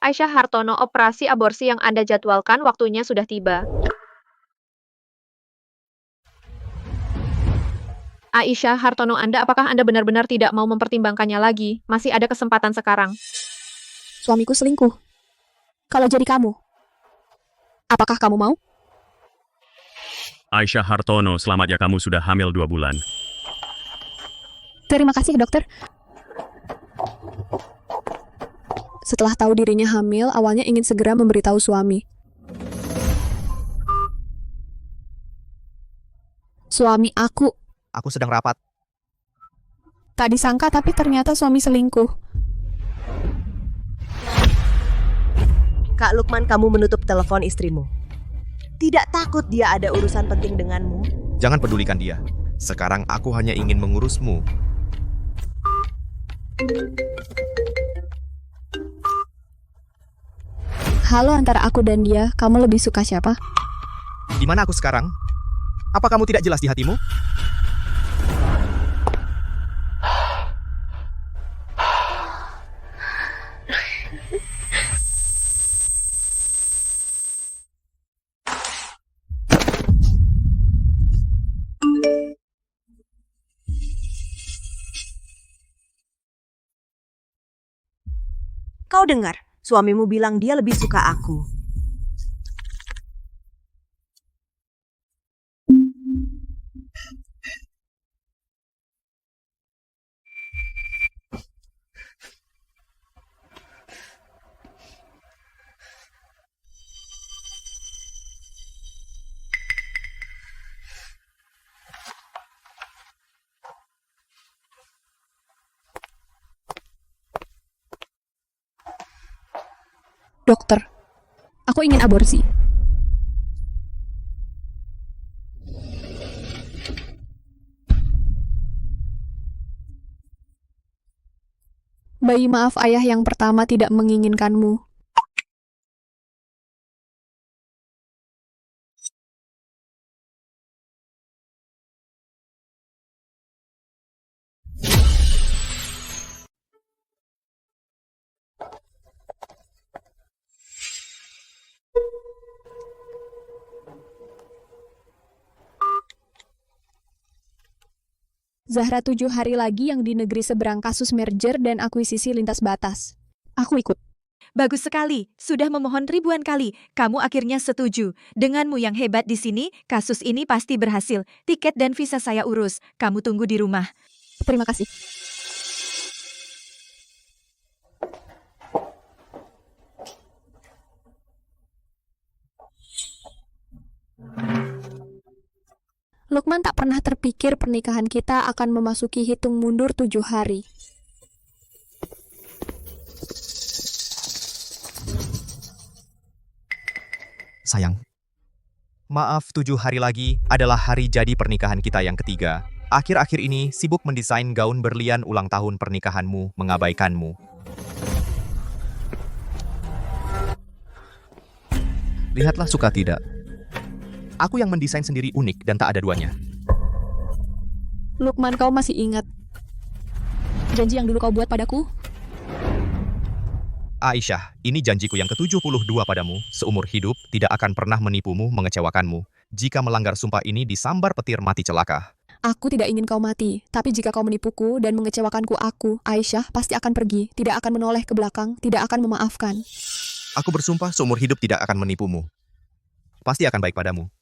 Aisyah Hartono, operasi aborsi yang Anda jadwalkan waktunya sudah tiba. Aisyah Hartono Anda, apakah Anda benar-benar tidak mau mempertimbangkannya lagi? Masih ada kesempatan sekarang. Suamiku selingkuh. Kalau jadi kamu, apakah kamu mau? Aisyah Hartono, selamat ya, kamu sudah hamil 2 bulan. Terima kasih, dokter. Setelah tahu dirinya hamil, awalnya ingin segera memberitahu suami. Suami aku. Aku sedang rapat. Tak disangka tapi ternyata suami selingkuh. Kak Lukman, kamu menutup telepon istrimu. Tidak takut dia ada urusan penting denganmu? Jangan pedulikan dia. Sekarang aku hanya ingin mengurusmu. Halo, antara aku dan dia, kamu lebih suka siapa? Di mana aku sekarang? Apa kamu tidak jelas di hatimu? Kau dengar, suamimu bilang dia lebih suka aku. Dokter, aku ingin aborsi. Bayi maaf ayah yang pertama tidak menginginkanmu. Zahra 7 hari lagi yang di negeri seberang kasus merger dan akuisisi lintas batas. Aku ikut. Bagus sekali, sudah memohon ribuan kali. Kamu akhirnya setuju. Denganmu yang hebat di sini, kasus ini pasti berhasil. Tiket dan visa saya urus. Kamu tunggu di rumah. Terima kasih. Lukman tak pernah terpikir pernikahan kita akan memasuki hitung mundur 7 hari. Sayang. Maaf, 7 hari lagi adalah hari jadi pernikahan kita yang ketiga. Akhir-akhir ini sibuk mendesain gaun berlian ulang tahun pernikahanmu, mengabaikanmu. Lihatlah, suka tidak? Aku yang mendesain sendiri unik dan tak ada duanya. Lukman, kau masih ingat janji yang dulu kau buat padaku? Aisyah, ini janjiku yang ke-72 padamu. Seumur hidup tidak akan pernah menipumu, mengecewakanmu. Jika melanggar sumpah ini disambar petir mati celaka. Aku tidak ingin kau mati, tapi jika kau menipuku dan mengecewakanku, aku, Aisyah, pasti akan pergi, tidak akan menoleh ke belakang, tidak akan memaafkan. Aku bersumpah seumur hidup tidak akan menipumu. Pasti akan baik padamu.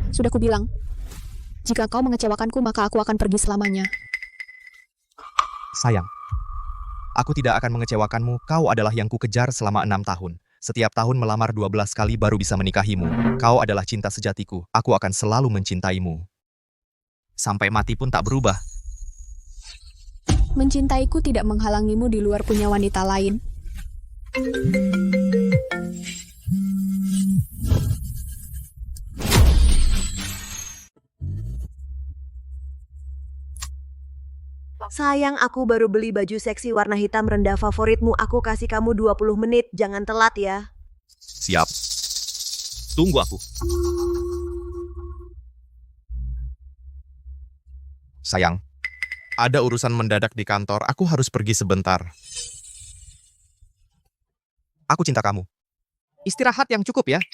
Sudah kubilang, jika kau mengecewakanku maka aku akan pergi selamanya. Sayang, aku tidak akan mengecewakanmu. Kau adalah yang kukejar selama 6 tahun. Setiap tahun melamar 12 kali baru bisa menikahimu. Kau adalah cinta sejatiku. Aku akan selalu mencintaimu. Sampai mati pun tak berubah. Mencintaiku tidak menghalangimu di luar punya wanita lain. Sayang, aku baru beli baju seksi warna hitam rendah favoritmu. Aku kasih kamu 20 menit, jangan telat ya. Siap. Tunggu aku. Sayang, ada urusan mendadak di kantor, aku harus pergi sebentar. Aku cinta kamu. Istirahat yang cukup ya.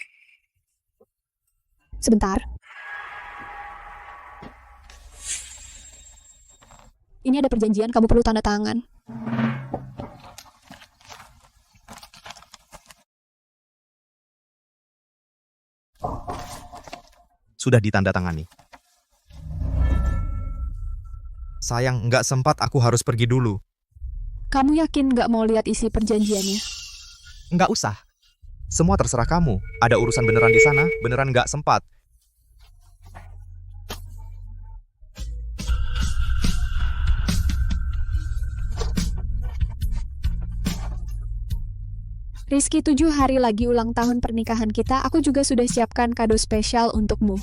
Sebentar. Ini ada perjanjian, kamu perlu tanda tangan. Sudah ditandatangani. Sayang, nggak sempat, aku harus pergi dulu. Kamu yakin nggak mau lihat isi perjanjiannya? Nggak usah. Semua terserah kamu. Ada urusan beneran di sana, beneran nggak sempat. Rizky, 7 hari lagi ulang tahun pernikahan kita, aku juga sudah siapkan kado spesial untukmu.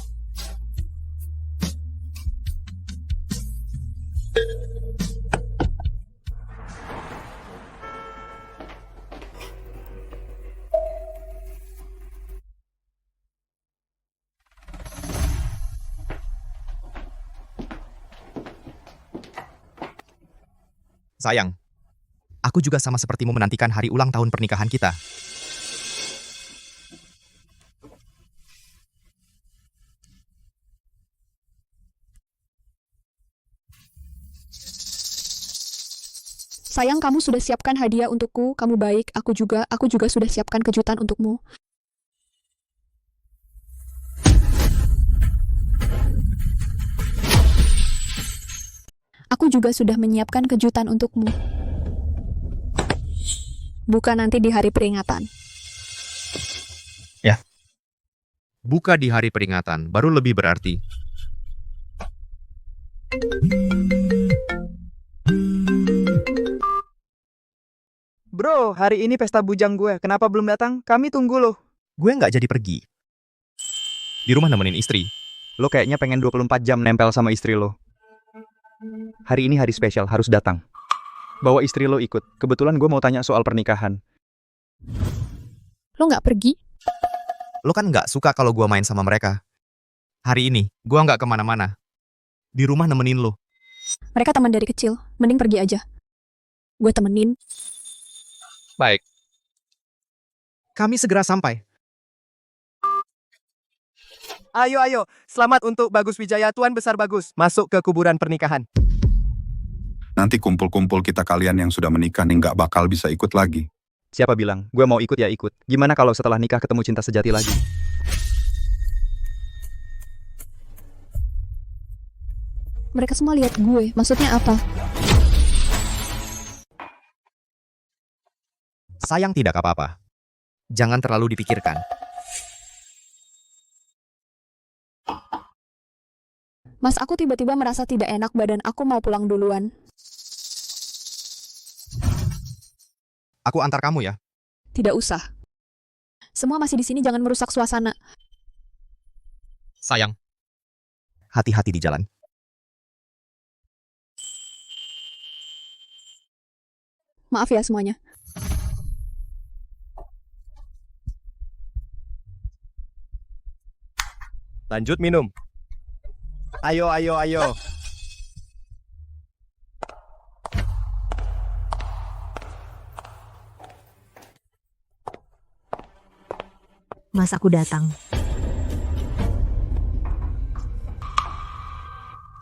Sayang, aku juga sama sepertimu menantikan hari ulang tahun pernikahan kita. Sayang, kamu sudah siapkan hadiah untukku, kamu baik, aku juga sudah siapkan kejutan untukmu. Aku juga sudah menyiapkan kejutan untukmu. Bukan nanti di hari peringatan. Buka di hari peringatan, baru lebih berarti. Bro, hari ini pesta bujang gue. Kenapa belum datang? Kami tunggu loh. Gue nggak jadi pergi. Di rumah nemenin istri. Lo kayaknya pengen 24 jam nempel sama istri lo. Hari ini hari spesial, harus datang. Bawa istri lo ikut. Kebetulan gue mau tanya soal pernikahan. Lo nggak pergi? Lo kan nggak suka kalau gue main sama mereka. Hari ini, gue nggak kemana-mana. Di rumah nemenin lo. Mereka teman dari kecil, mending pergi aja. Gue temenin. Baik. Kami segera sampai. Ayo, selamat untuk Bagus Wijaya, Tuan Besar Bagus. Masuk ke kuburan pernikahan. Nanti kumpul-kumpul kita kalian yang sudah menikah nih nggak bakal bisa ikut lagi. Siapa bilang? Gue mau ikut ya ikut. Gimana kalau setelah nikah ketemu cinta sejati lagi? Mereka semua lihat gue, maksudnya apa? Sayang, tidak apa-apa. Jangan terlalu dipikirkan. Mas, aku tiba-tiba merasa tidak enak badan, aku mau pulang duluan. Aku antar kamu ya. Tidak usah. Semua masih di sini, jangan merusak suasana. Sayang. Hati-hati di jalan. Maaf ya semuanya. Lanjut minum. Ayo. Mas, aku datang.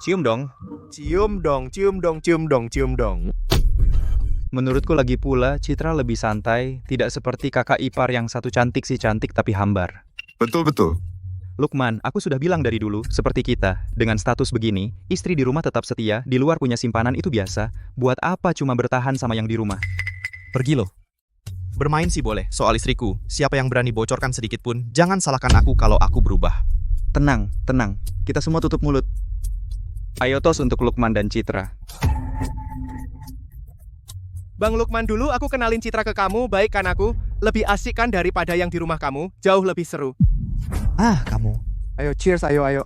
Cium dong. Cium dong. Menurutku lagi pula, Citra lebih santai, tidak seperti kakak ipar yang satu cantik si cantik tapi hambar. Betul-betul. Lukman, aku sudah bilang dari dulu, seperti kita, dengan status begini, istri di rumah tetap setia, di luar punya simpanan itu biasa, buat apa cuma bertahan sama yang di rumah? Pergi lo. Bermain sih boleh, soal istriku. Siapa yang berani bocorkan sedikit pun, jangan salahkan aku kalau aku berubah. Tenang, kita semua tutup mulut. Ayo tos untuk Lukman dan Citra. Bang Lukman dulu, aku kenalin Citra ke kamu, baik kan aku? Lebih asik kan daripada yang di rumah kamu? Jauh lebih seru. Ah, kamu. Ayo cheers, ayo.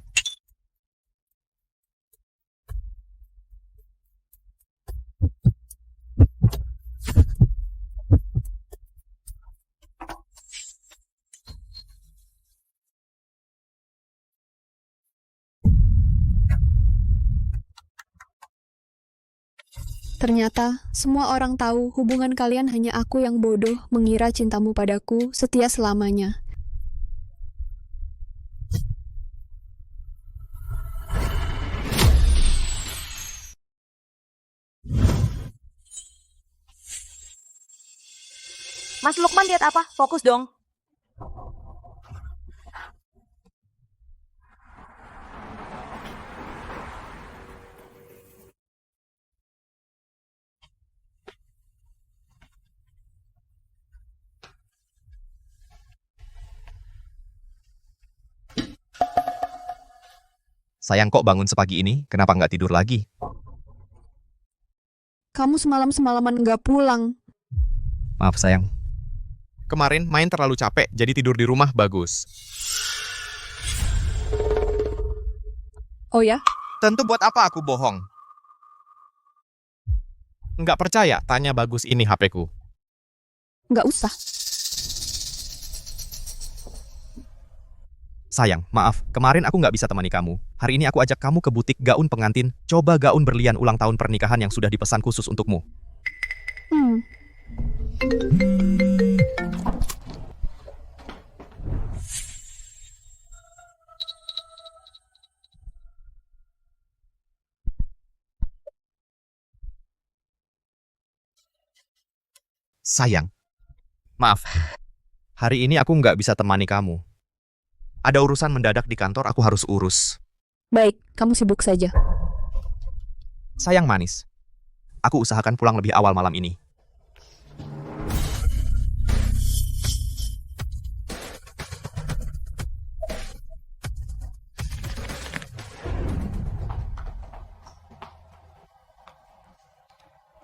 Ternyata, semua orang tahu hubungan kalian hanya aku yang bodoh mengira cintamu padaku setia selamanya. Mas Lukman lihat apa? Fokus dong. Sayang kok bangun sepagi ini, kenapa nggak tidur lagi? Kamu semalaman nggak pulang. Maaf sayang. Kemarin main terlalu capek, jadi tidur di rumah bagus. Oh ya? Tentu buat apa aku bohong? Nggak percaya, tanya Bagus ini HP-ku. Nggak usah. Sayang, maaf, kemarin aku nggak bisa temani kamu. Hari ini aku ajak kamu ke butik gaun pengantin. Coba gaun berlian ulang tahun pernikahan yang sudah dipesan khusus untukmu. Sayang, maaf. Hari ini aku nggak bisa temani kamu. Ada urusan mendadak di kantor, aku harus urus. Baik, kamu sibuk saja. Sayang manis, aku usahakan pulang lebih awal malam ini.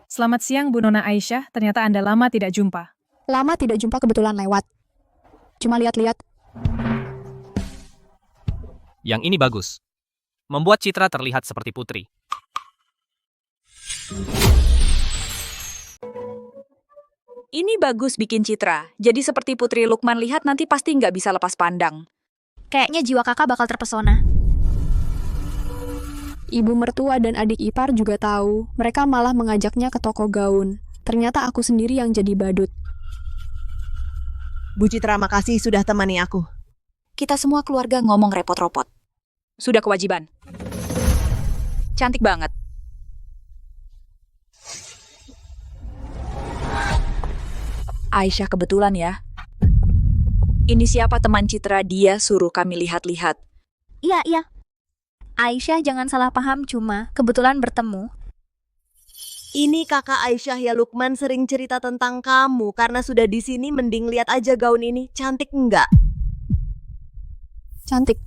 Selamat siang, Bu Nona Aisyah. Ternyata Anda lama tidak jumpa. Lama tidak jumpa kebetulan lewat. Cuma lihat-lihat. Yang ini bagus. Membuat Citra terlihat seperti putri. Ini bagus bikin Citra. Jadi seperti Putri Lukman lihat nanti pasti nggak bisa lepas pandang. Kayaknya jiwa kakak bakal terpesona. Ibu mertua dan adik ipar juga tahu. Mereka malah mengajaknya ke toko gaun. Ternyata aku sendiri yang jadi badut. Bu Citra, makasih sudah temani aku. Kita semua keluarga ngomong repot-repot. Sudah kewajiban. Cantik banget. Aisyah kebetulan ya. Ini siapa teman Citra, dia suruh kami lihat-lihat. Iya. Aisyah jangan salah paham, cuma kebetulan bertemu. Ini kakak Aisyah ya, Lukman sering cerita tentang kamu. Karena sudah di sini mending lihat aja gaun ini. Cantik enggak? Cantik.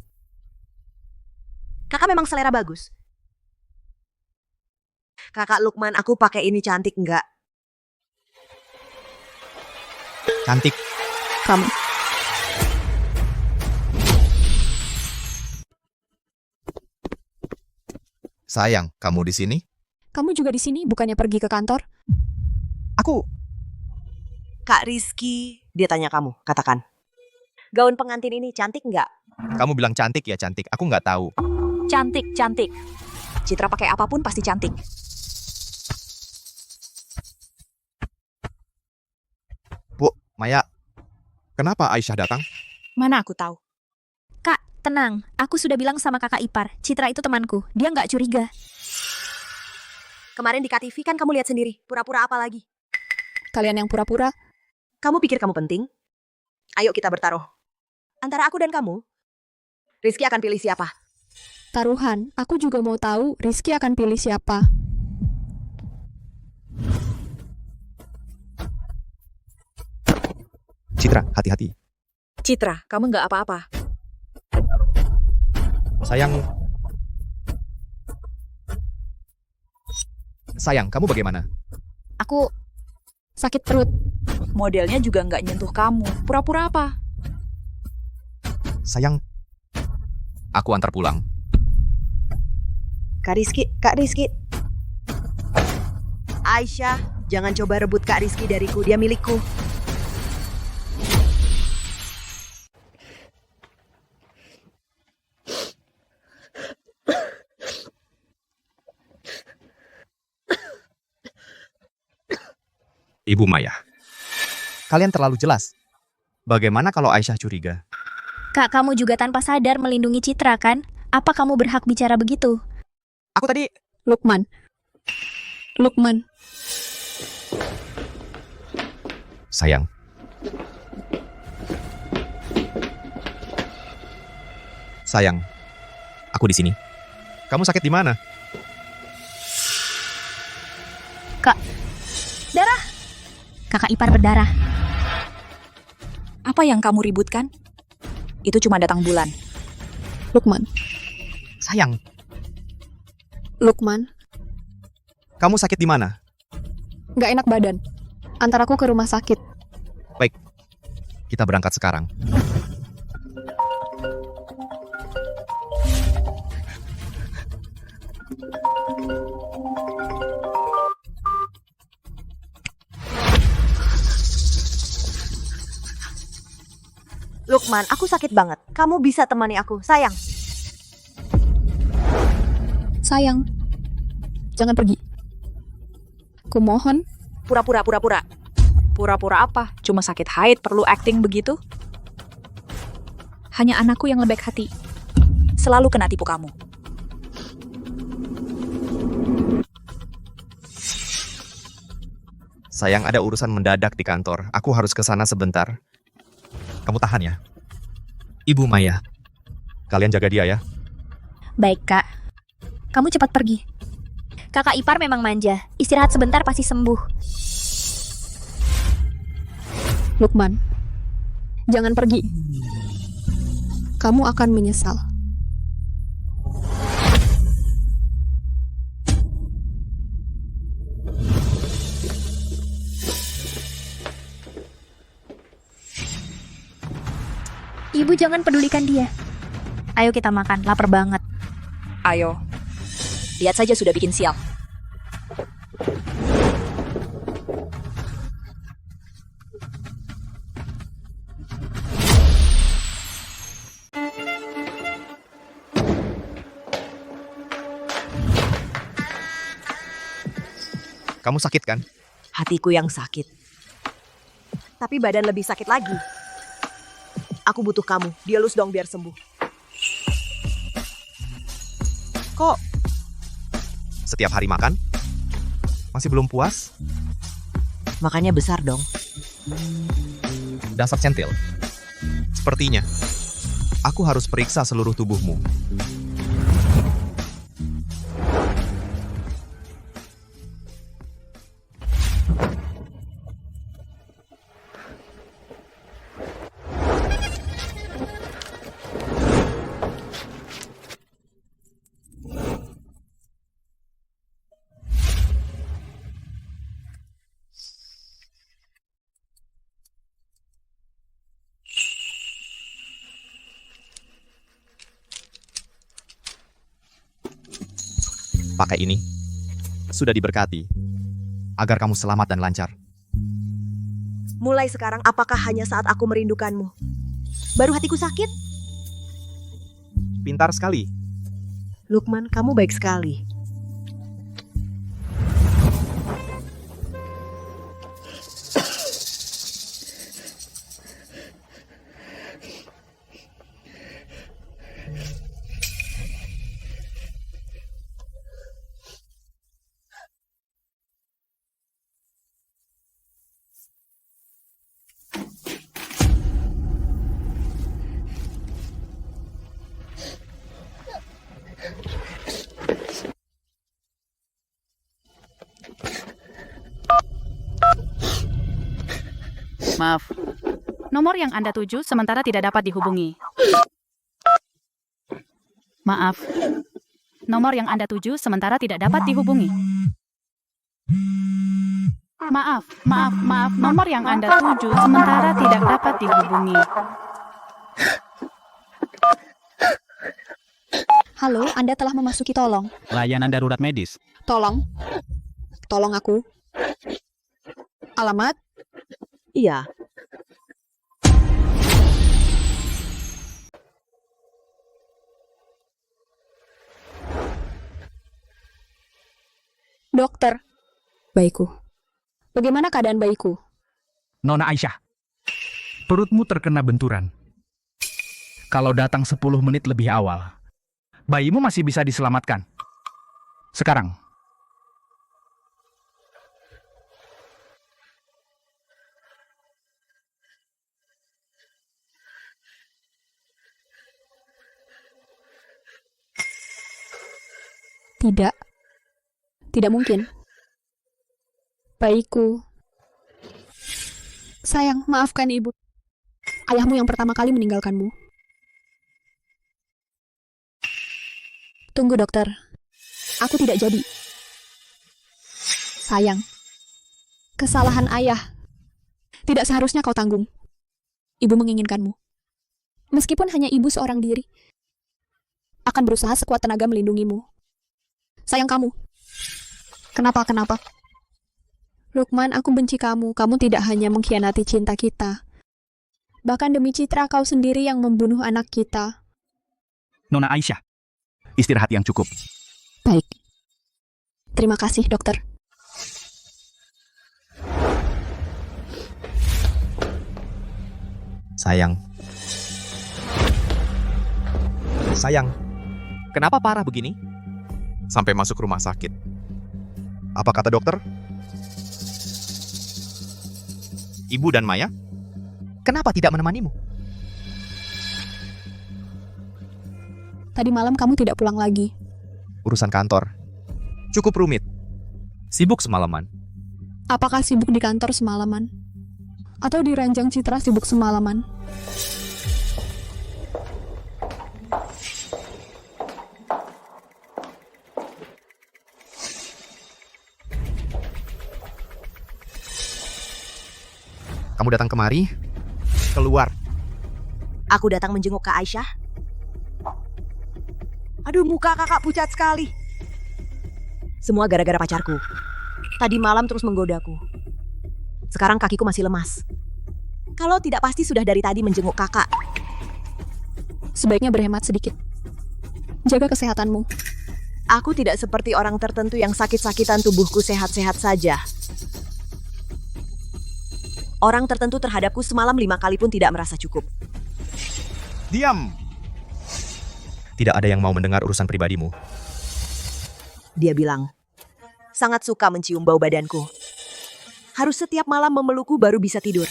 Kakak memang selera bagus. Kakak Lukman, aku pakai ini cantik enggak? Cantik. Kamu. Sayang, kamu di sini? Kamu juga di sini, bukannya pergi ke kantor? Aku. Kak Rizky, dia tanya kamu, katakan. Gaun pengantin ini cantik enggak? Kamu bilang cantik ya cantik, aku nggak tahu. Cantik. Citra pakai apapun pasti cantik. Bu, Maya, kenapa Aisyah datang? Mana aku tahu. Kak, tenang. Aku sudah bilang sama kakak ipar. Citra itu temanku. Dia nggak curiga. Kemarin di KTV kan kamu lihat sendiri. Pura-pura apa lagi? Kalian yang pura-pura? Kamu pikir kamu penting? Ayo kita bertaruh. Antara aku dan kamu, Rizky akan pilih siapa? Taruhan. Aku juga mau tahu Rizky akan pilih siapa. Citra, hati-hati. Citra, kamu nggak apa-apa. Sayang, kamu bagaimana? Aku sakit perut. Modelnya juga nggak nyentuh kamu. Pura-pura apa? Sayang, aku antar pulang. Kak Rizky. Aisyah, jangan coba rebut Kak Rizky dariku, dia milikku. Ibu Maya. Kalian terlalu jelas. Bagaimana kalau Aisyah curiga? Kak, kamu juga tanpa sadar melindungi Citra kan? Apa kamu berhak bicara begitu? Aku tadi... Lukman. Lukman. Sayang. Sayang, aku di sini. Kamu sakit di mana? Kak, darah. Kakak ipar berdarah. Apa yang kamu ributkan? Itu cuma datang bulan. Lukman. Sayang, Lukman. kamu sakit di mana? Nggak enak badan. Antar aku ke rumah sakit. Baik, kita berangkat sekarang. Lukman, aku sakit banget. Kamu bisa temani aku, sayang. Sayang. Jangan pergi. Kumohon. Pura-pura. Pura-pura apa? Cuma sakit haid perlu acting begitu? Hanya anakku yang lembek hati. Selalu kena tipu kamu. Sayang, ada urusan mendadak di kantor. Aku harus ke sana sebentar. Kamu tahan ya. Ibu Maya. Kalian jaga dia ya. Baik, Kak. Kamu cepat pergi. Kakak ipar memang manja. Istirahat sebentar pasti sembuh. Lukman. Jangan pergi. Kamu akan menyesal. Ibu jangan pedulikan dia. Ayo kita makan, lapar banget. Ayo. Lihat saja sudah bikin sial. Kamu sakit kan? Hatiku yang sakit. Tapi badan lebih sakit lagi. Aku butuh kamu. Dielus dong biar sembuh. Kok? Setiap hari makan? Masih belum puas? Makannya besar dong. Dasar centil. Sepertinya. Aku harus periksa seluruh tubuhmu. Pakai ini. Sudah diberkati. Agar kamu selamat dan lancar. Mulai sekarang, apakah hanya saat aku merindukanmu? Baru hatiku sakit? Pintar sekali. Lukman, kamu baik sekali. Maaf. Nomor yang Anda tuju sementara tidak dapat dihubungi. Maaf. Nomor yang Anda tuju sementara tidak dapat dihubungi. Maaf. Nomor yang Anda tuju sementara tidak dapat dihubungi. Halo, Anda telah memasuki tolong. Layanan darurat medis. Tolong. Tolong aku. Alamat? Iya. Dokter. Baikku. Bagaimana keadaan bayiku? Nona Aisyah, perutmu terkena benturan. Kalau datang 10 menit lebih awal, bayimu masih bisa diselamatkan. Sekarang. Tidak. Tidak mungkin. Bayiku. Sayang, maafkan ibu. Ayahmu yang pertama kali meninggalkanmu. Tunggu, dokter. Aku tidak jadi. Sayang. Kesalahan ayah. Tidak seharusnya kau tanggung. Ibu menginginkanmu. Meskipun hanya ibu seorang diri, akan berusaha sekuat tenaga melindungimu. Sayang kamu. Kenapa? Lukman, aku benci kamu. Kamu tidak hanya mengkhianati cinta kita. Bahkan demi citra kau sendiri yang membunuh anak kita. Nona Aisyah, istirahat yang cukup. Baik. Terima kasih, dokter. Sayang. Sayang, kenapa parah begini? Sampai masuk rumah sakit. Apa kata dokter? Ibu dan Maya? Kenapa tidak menemanimu? Tadi malam kamu tidak pulang lagi. Urusan kantor. Cukup rumit. Sibuk semalaman. Apakah sibuk di kantor semalaman? Atau di ranjang citra sibuk semalaman? Kamu datang kemari? Keluar. Aku datang menjenguk Kak Aisyah. Aduh, muka kakak pucat sekali. Semua gara-gara pacarku. Tadi malam terus menggodaku. Sekarang kakiku masih lemas. Kalau tidak pasti sudah dari tadi menjenguk kakak. Sebaiknya berhemat sedikit. Jaga kesehatanmu. Aku tidak seperti orang tertentu yang sakit-sakitan, tubuhku sehat-sehat saja. Orang tertentu terhadapku semalam 5 kali pun tidak merasa cukup. Diam! Tidak ada yang mau mendengar urusan pribadimu. Dia bilang, sangat suka mencium bau badanku. Harus setiap malam memelukku baru bisa tidur.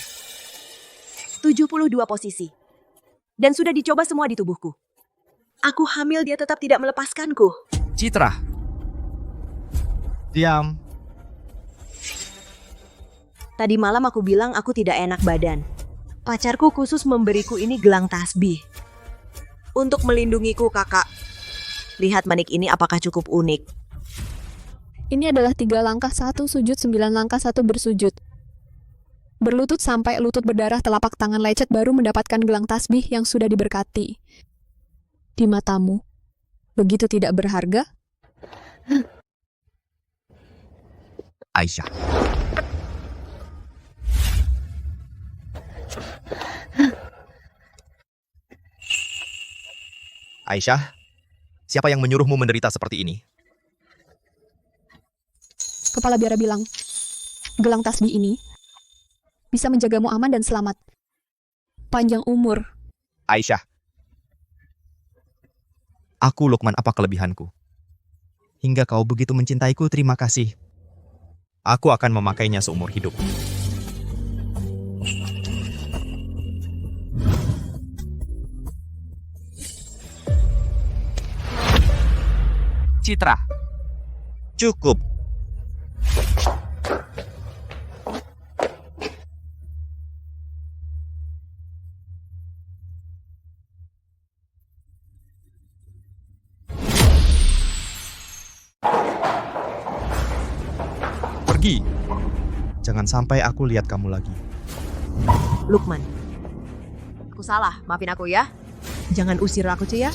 72 posisi. Dan sudah dicoba semua di tubuhku. Aku hamil, dia tetap tidak melepaskanku. Citra. Diam. Tadi malam aku bilang aku tidak enak badan. Pacarku khusus memberiku ini gelang tasbih. Untuk melindungiku, kakak. Lihat manik ini apakah cukup unik. Ini adalah 3 langkah 1 sujud, 9 langkah 1 bersujud. Berlutut sampai lutut berdarah, telapak tangan lecet baru mendapatkan gelang tasbih yang sudah diberkati. Di matamu, begitu tidak berharga? Aisyah. Aisyah, siapa yang menyuruhmu menderita seperti ini? Kepala biara bilang, gelang tasbih ini bisa menjagamu aman dan selamat. Panjang umur. Aisyah. Aku, Lukman, apa kelebihanku? Hingga kau begitu mencintaiku, terima kasih. Aku akan memakainya seumur hidup. Citra. Cukup. Pergi. Jangan sampai aku lihat kamu lagi. Lukman. Aku salah, maafin aku ya. Jangan usir aku, ya.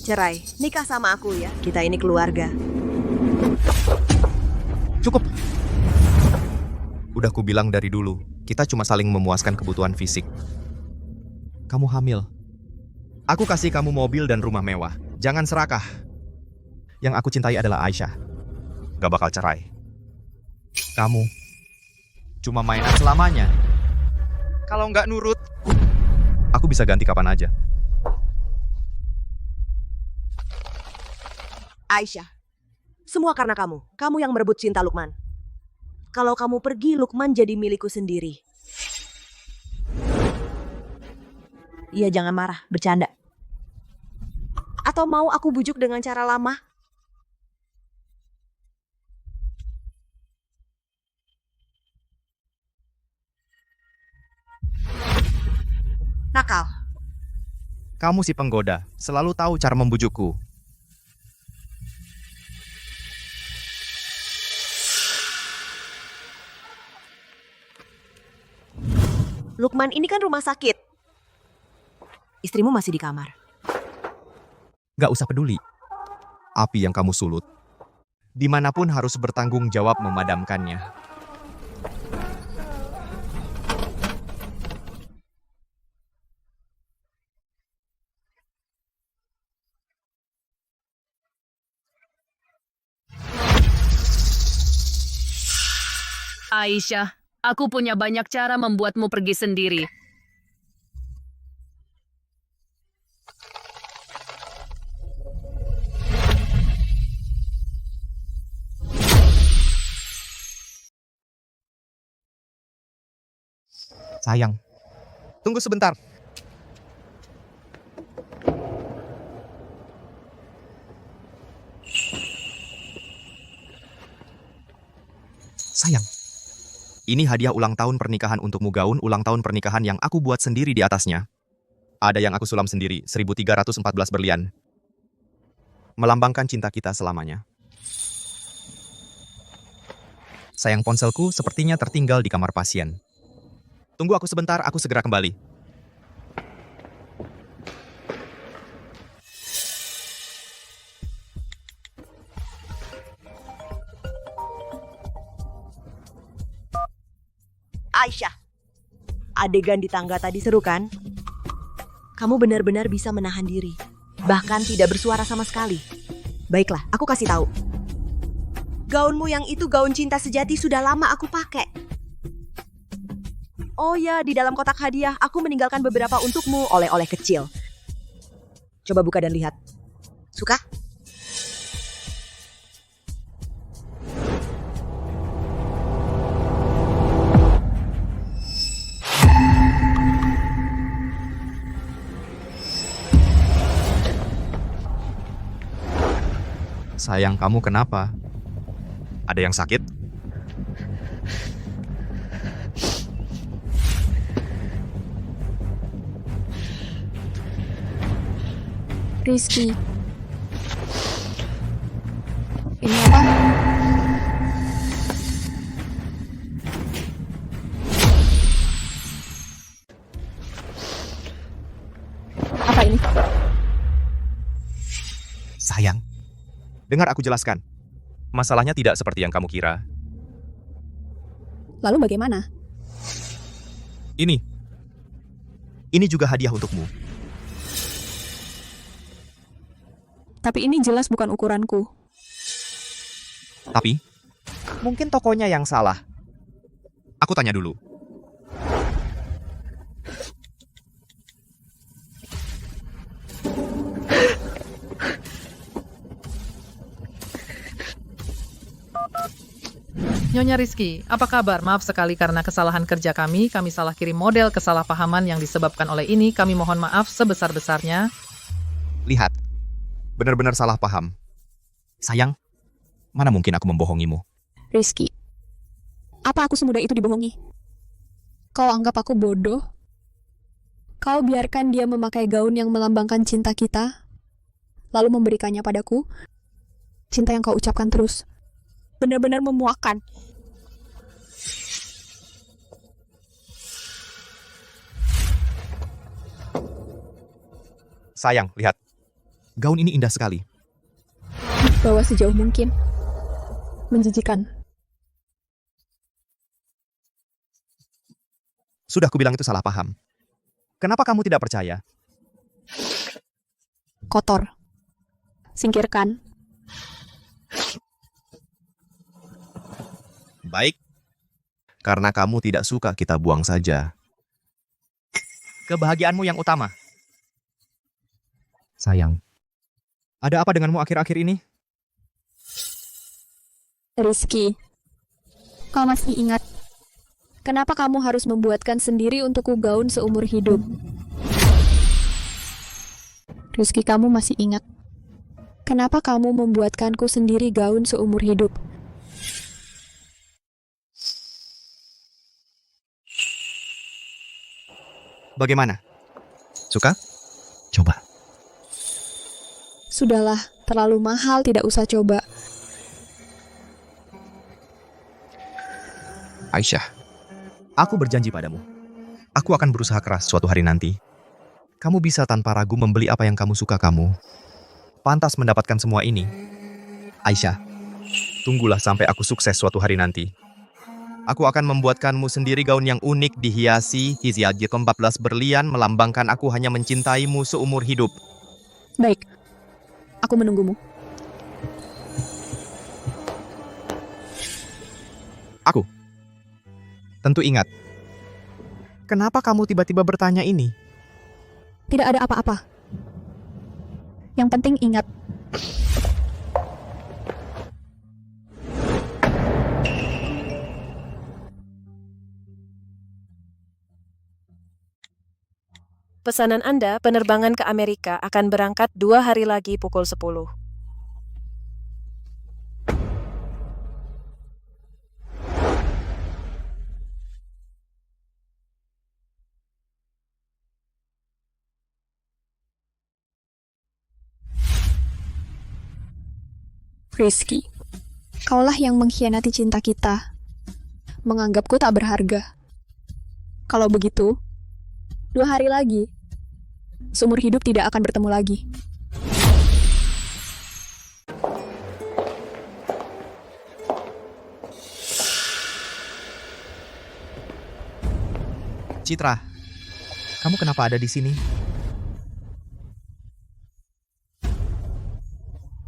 Cerai, nikah sama aku ya. Kita ini keluarga. Cukup. Udah ku bilang dari dulu, kita cuma saling memuaskan kebutuhan fisik. Kamu hamil. Aku kasih kamu mobil dan rumah mewah. Jangan serakah. Yang aku cintai adalah Aisyah. Gak bakal cerai. Kamu cuma mainan selamanya. Kalau nggak nurut, aku bisa ganti kapan aja. Aisyah, semua karena kamu. Kamu yang merebut cinta Lukman. Kalau kamu pergi, Lukman jadi milikku sendiri. Iya, jangan marah, bercanda. Atau mau aku bujuk dengan cara lama? Nakal. Kamu si penggoda, selalu tahu cara membujukku. Lukman, ini kan rumah sakit. Istrimu masih di kamar. Gak usah peduli. Api yang kamu sulut, dimanapun harus bertanggung jawab memadamkannya. Aisyah, aku punya banyak cara membuatmu pergi sendiri. Sayang, tunggu sebentar. Sayang, ini hadiah ulang tahun pernikahan untukmu, gaun ulang tahun pernikahan yang aku buat sendiri di atasnya. Ada yang aku sulam sendiri, 1314 berlian. Melambangkan cinta kita selamanya. Sayang, ponselku sepertinya tertinggal di kamar pasien. Tunggu aku sebentar, aku segera kembali. Aisyah, adegan di tangga tadi seru kan? Kamu benar-benar bisa menahan diri. Bahkan tidak bersuara sama sekali. Baiklah, aku kasih tahu. Gaunmu yang itu gaun cinta sejati sudah lama aku pakai. Oh ya, di dalam kotak hadiah aku meninggalkan beberapa untukmu, oleh-oleh kecil. Coba buka dan lihat. Suka? Sayang, kamu kenapa? Ada yang sakit? Rizky. Ini apa? Apa ini? Sayang, dengar aku jelaskan. Masalahnya tidak seperti yang kamu kira. Lalu bagaimana? Ini juga hadiah untukmu. Tapi ini jelas bukan ukuranku. Tapi, mungkin tokonya yang salah. Aku tanya dulu. Nyonya Rizky, apa kabar? Maaf sekali karena kesalahan kerja kami salah kirim model kesalahpahaman yang disebabkan oleh ini. Kami mohon maaf sebesar-besarnya. Lihat, benar-benar salah paham. Sayang, mana mungkin aku membohongimu? Rizky, apa aku semudah itu dibohongi? Kau anggap aku bodoh? Kau biarkan dia memakai gaun yang melambangkan cinta kita, lalu memberikannya padaku? Cinta yang kau ucapkan terus. Benar-benar memuakkan. Sayang, lihat. Gaun ini indah sekali. Bawa sejauh mungkin. Menjijikan. Sudah kubilang itu salah paham. Kenapa kamu tidak percaya? Kotor. Singkirkan. Baik. Karena kamu tidak suka kita buang saja. Kebahagiaanmu yang utama. Sayang. Ada apa denganmu akhir-akhir ini? Rizky, kau masih ingat kenapa kamu harus membuatkan sendiri untukku gaun seumur hidup? Rizky, kamu masih ingat kenapa kamu membuatkanku sendiri gaun seumur hidup? Bagaimana? Suka? Coba. Sudahlah, terlalu mahal, tidak usah coba. Aisyah, aku berjanji padamu. Aku akan berusaha keras suatu hari nanti. Kamu bisa tanpa ragu membeli apa yang kamu suka kamu. Pantas mendapatkan semua ini. Aisyah, tunggulah sampai aku sukses suatu hari nanti. Aku akan membuatkanmu sendiri gaun yang unik dihiasi hiziaji ke-14 berlian melambangkan aku hanya mencintaimu seumur hidup. Baik, aku menunggumu. Aku. Tentu ingat. Kenapa kamu tiba-tiba bertanya ini? Tidak ada apa-apa. Yang penting ingat. Pesanan Anda, penerbangan ke Amerika akan berangkat 2 hari lagi pukul 10. Rizky, kaulah yang mengkhianati cinta kita. Menganggapku tak berharga. Kalau begitu, 2 hari lagi, seumur hidup tidak akan bertemu lagi. Citra, kamu kenapa ada di sini?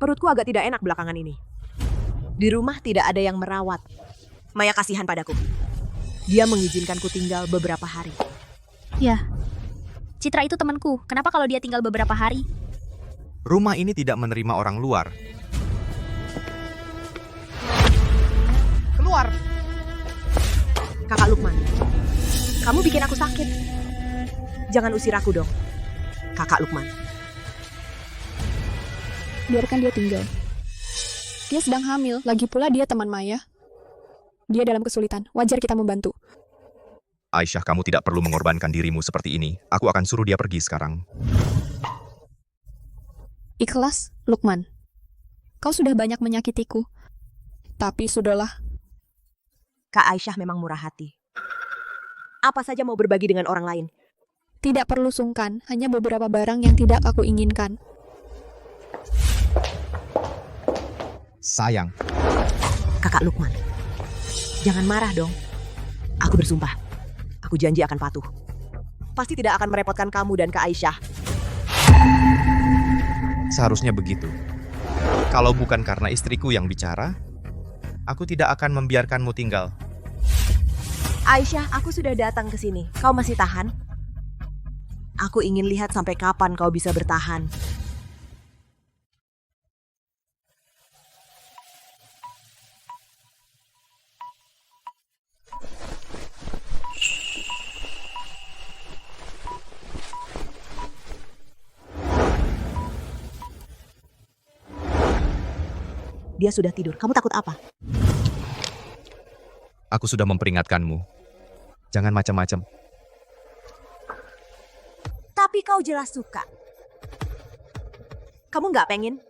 Perutku agak tidak enak belakangan ini. Di rumah tidak ada yang merawat. Maya kasihan padaku. Dia mengizinkanku tinggal beberapa hari. Ya, Citra itu temanku. Kenapa kalau dia tinggal beberapa hari? Rumah ini tidak menerima orang luar. Keluar! Kakak Lukman, kamu bikin aku sakit. Jangan usir aku dong, Kakak Lukman. Biarkan dia tinggal. Dia sedang hamil, lagi pula dia teman Maya. Dia dalam kesulitan, wajar kita membantu. Aisyah, kamu tidak perlu mengorbankan dirimu seperti ini. Aku akan suruh dia pergi sekarang. Ikhlas, Lukman. Kau sudah banyak menyakitiku. Tapi sudahlah. Kak Aisyah memang murah hati. Apa saja mau berbagi dengan orang lain. Tidak perlu sungkan, hanya beberapa barang yang tidak aku inginkan. Sayang. Kakak Lukman, jangan marah dong. Aku bersumpah. Aku janji akan patuh. Pasti tidak akan merepotkan kamu dan Kak Aisyah. Seharusnya begitu. Kalau bukan karena istriku yang bicara, aku tidak akan membiarkanmu tinggal. Aisyah, aku sudah datang ke sini. Kau masih tahan? Aku ingin lihat sampai kapan kau bisa bertahan. Dia sudah tidur. Kamu takut apa? Aku sudah memperingatkanmu. Jangan macam-macam. Tapi kau jelas suka. Kamu nggak pengen?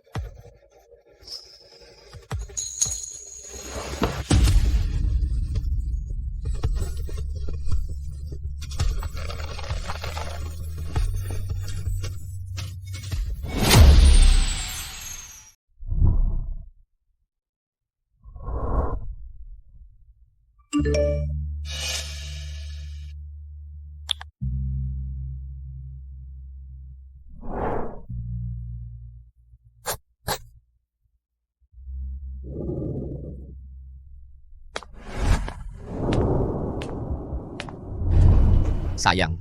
Sayang.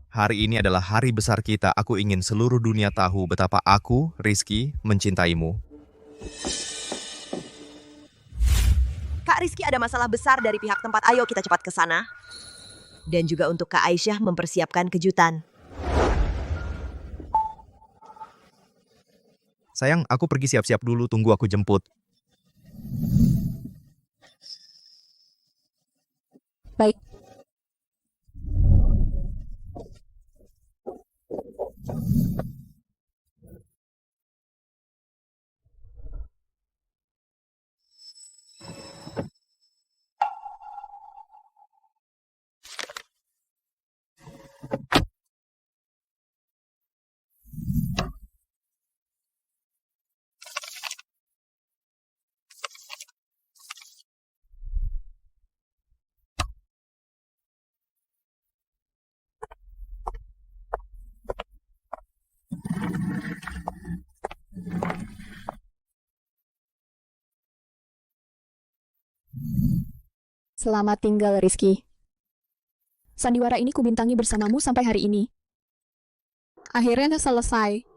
Hari ini adalah hari besar kita. Aku ingin seluruh dunia tahu betapa aku, Rizky, mencintaimu. Kak Rizky ada masalah besar dari pihak tempat. Ayo kita cepat ke sana. Dan juga untuk Kak Aisyah mempersiapkan kejutan. Sayang, aku pergi siap-siap dulu. Tunggu aku jemput. Baik. Selamat tinggal, Rizky. Sandiwara ini kubintangi bersamamu sampai hari ini. Akhirnya selesai.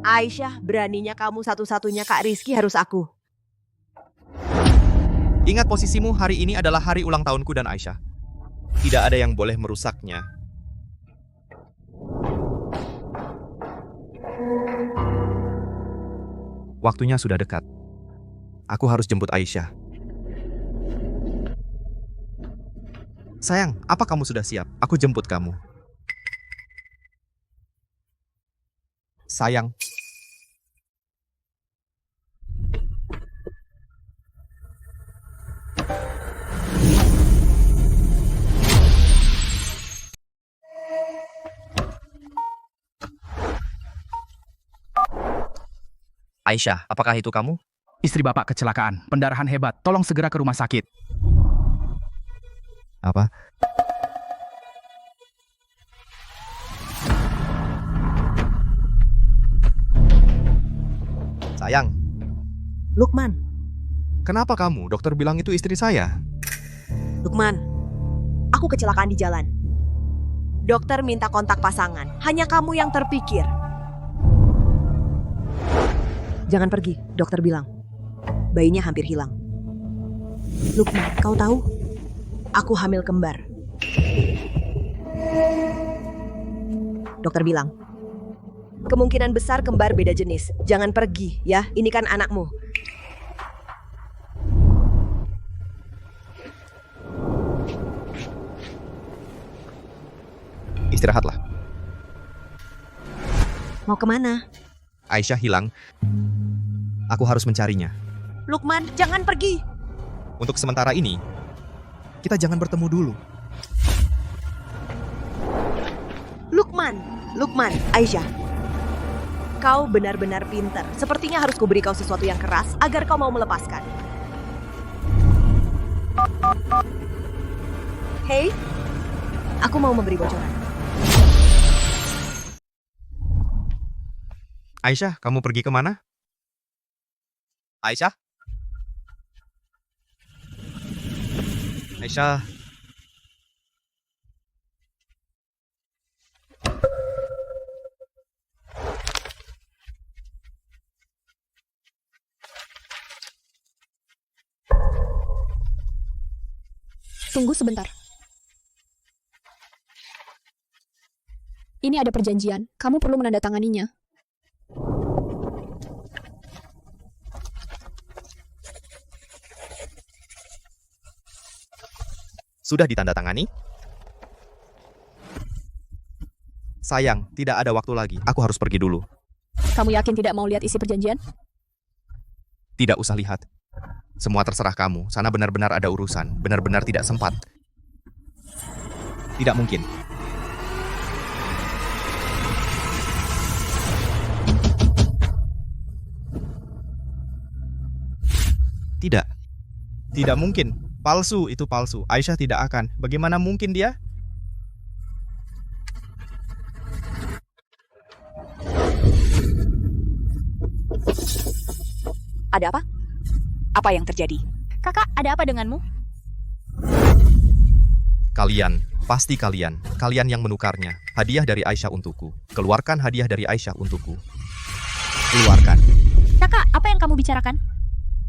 Aisyah, beraninya kamu satu-satunya Kak Rizky harus aku. Ingat posisimu, hari ini adalah hari ulang tahunku dan Aisyah. Tidak ada yang boleh merusaknya. Waktunya sudah dekat. Aku harus jemput Aisyah. Sayang, apa kamu sudah siap? Aku jemput kamu. Sayang. Aisyah, apakah itu kamu? Istri bapak kecelakaan, pendarahan hebat. Tolong segera ke rumah sakit. Apa? Sayang. Lukman. Kenapa kamu? Dokter bilang itu istri saya. Lukman, aku kecelakaan di jalan. Dokter minta kontak pasangan. Hanya kamu yang terpikir. Jangan pergi, dokter bilang. Bayinya hampir hilang. Lukman, kau tahu? Aku hamil kembar. Dokter bilang, kemungkinan besar kembar beda jenis. Jangan pergi, ya. Ini kan anakmu. Istirahatlah. Mau kemana? Aisyah hilang. Aku harus mencarinya. Lukman, jangan pergi. Untuk sementara ini, kita jangan bertemu dulu. Lukman, Aisyah. Kau benar-benar pintar. Sepertinya harus kuberi kau sesuatu yang keras agar kau mau melepaskan. Hei, aku mau memberi bocoran. Aisyah, kamu pergi kemana? Aisyah? Aisyah. Tunggu sebentar. Ini ada perjanjian. Kamu perlu menandatanganinya. Sudah ditandatangani? Sayang, tidak ada waktu lagi. Aku harus pergi dulu. Kamu yakin tidak mau lihat isi perjanjian? Tidak usah lihat. Semua terserah kamu. Sana benar-benar ada urusan. Benar-benar tidak sempat. Tidak mungkin. Tidak. Tidak mungkin. Palsu, itu palsu. Aisyah tidak akan. Bagaimana mungkin dia? Ada apa? Apa yang terjadi? Kakak, ada apa denganmu? Kalian, pasti kalian yang menukarnya. Hadiah dari Aisyah untukku. Keluarkan hadiah dari Aisyah untukku. Keluarkan. Kakak, apa yang kamu bicarakan?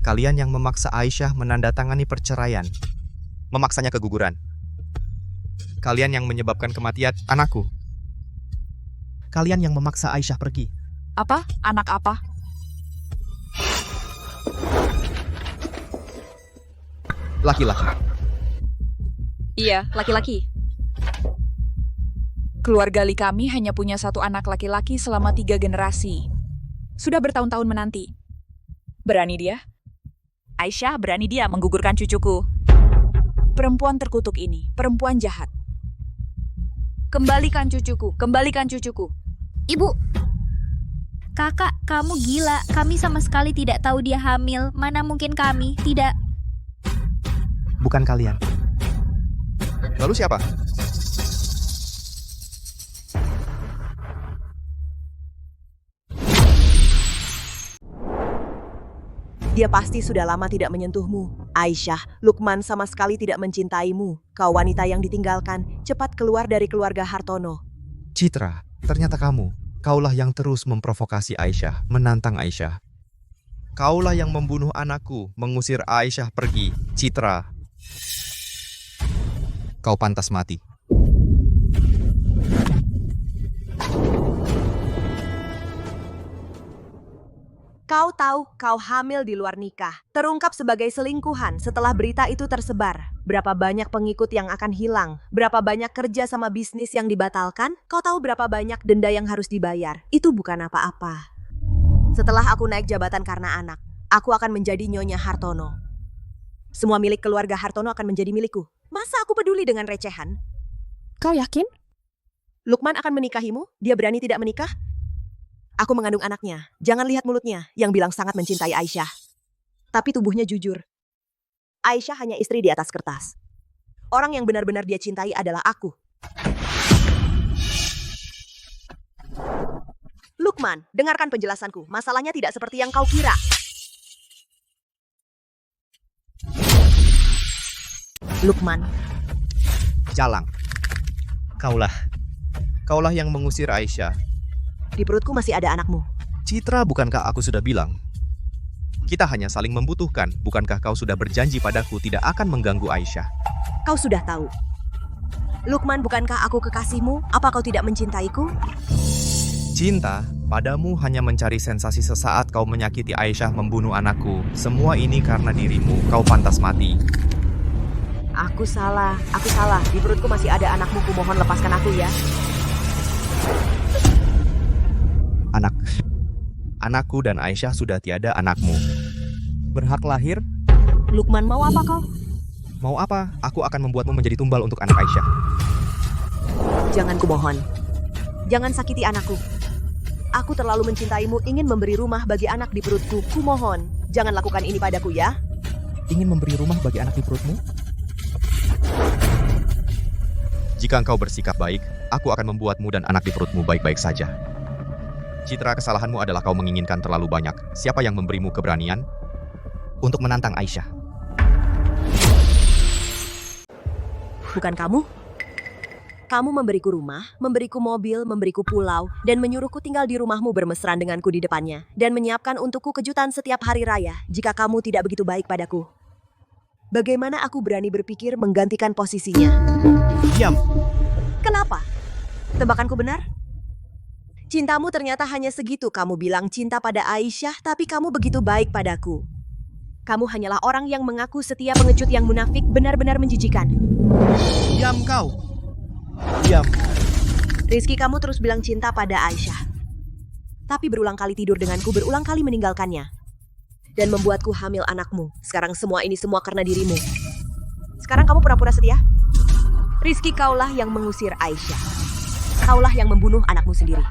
Kalian yang memaksa Aisyah menandatangani perceraian. Memaksanya keguguran. Kalian yang menyebabkan kematian anakku. Kalian yang memaksa Aisyah pergi. Apa? Anak apa? Laki-laki. Iya, laki-laki. Keluarga Li kami hanya punya satu anak laki-laki selama 3 generasi. Sudah bertahun-tahun menanti. Berani dia? Aisyah, berani dia menggugurkan cucuku. Perempuan terkutuk ini, perempuan jahat. Kembalikan cucuku, kembalikan cucuku. Ibu. Kakak, kamu gila. Kami sama sekali tidak tahu dia hamil. Mana mungkin kami tidak. Bukan kalian. Lalu siapa? Dia pasti sudah lama tidak menyentuhmu. Aisyah, Lukman sama sekali tidak mencintaimu. Kau wanita yang ditinggalkan, cepat keluar dari keluarga Hartono. Citra, ternyata kamu. Kaulah yang terus memprovokasi Aisyah, menantang Aisyah. Kaulah yang membunuh anakku, mengusir Aisyah pergi. Citra, kau pantas mati. Kau tahu kau hamil di luar nikah. Terungkap sebagai selingkuhan setelah berita itu tersebar. Berapa banyak pengikut yang akan hilang? Berapa banyak kerja sama bisnis yang dibatalkan? Kau tahu berapa banyak denda yang harus dibayar? Itu bukan apa-apa. Setelah aku naik jabatan karena anak, aku akan menjadi Nyonya Hartono. Semua milik keluarga Hartono akan menjadi milikku. Masa aku peduli dengan recehan? Kau yakin? Lukman akan menikahimu? Dia berani tidak menikah? Aku mengandung anaknya. Jangan lihat mulutnya yang bilang sangat mencintai Aisyah. Tapi tubuhnya jujur. Aisyah hanya istri di atas kertas. Orang yang benar-benar dia cintai adalah aku. Lukman, dengarkan penjelasanku. Masalahnya tidak seperti yang kau kira. Lukman. Jalang. Kaulah yang mengusir Aisyah. Di perutku masih ada anakmu. Citra, bukankah aku sudah bilang? Kita hanya saling membutuhkan. Bukankah kau sudah berjanji padaku tidak akan mengganggu Aisyah? Kau sudah tahu. Lukman, bukankah aku kekasihmu? Apa kau tidak mencintaiku? Cinta padamu hanya mencari sensasi sesaat. Kau menyakiti Aisyah, membunuh anakku. Semua ini karena dirimu. Kau pantas mati. Aku salah. Di perutku masih ada anakmu. Kumohon lepaskan aku ya. Anakku dan Aisyah sudah tiada anakmu. Berhak lahir? Lukman, mau apa kau? Mau apa? Aku akan membuatmu menjadi tumbal untuk anak Aisyah. Jangan, kumohon. Jangan sakiti anakku. Aku terlalu mencintaimu, ingin memberi rumah bagi anak di perutku. Kumohon, jangan lakukan ini padaku ya. Ingin memberi rumah bagi anak di perutmu? Jika engkau bersikap baik, aku akan membuatmu dan anak di perutmu baik-baik saja. Citra, kesalahanmu adalah kau menginginkan terlalu banyak. Siapa yang memberimu keberanian untuk menantang Aisyah? Bukan kamu? Kamu memberiku rumah, memberiku mobil, memberiku pulau, dan menyuruhku tinggal di rumahmu bermesraan denganku di depannya, dan menyiapkan untukku kejutan setiap hari raya jika kamu tidak begitu baik padaku. Bagaimana aku berani berpikir menggantikan posisinya? Diam! Kenapa? Tebakanku benar? Cintamu ternyata hanya segitu. Kamu bilang cinta pada Aisyah, tapi kamu begitu baik padaku. Kamu hanyalah orang yang mengaku setia, pengecut yang munafik, benar-benar menjijikan. Diam kau! Diam! Rizky, kamu terus bilang cinta pada Aisyah. Tapi berulang kali tidur denganku, berulang kali meninggalkannya. Dan membuatku hamil anakmu. Sekarang semua ini semua karena dirimu. Sekarang kamu pura-pura setia? Rizky, kaulah yang mengusir Aisyah. Kaulah yang membunuh anakmu sendiri.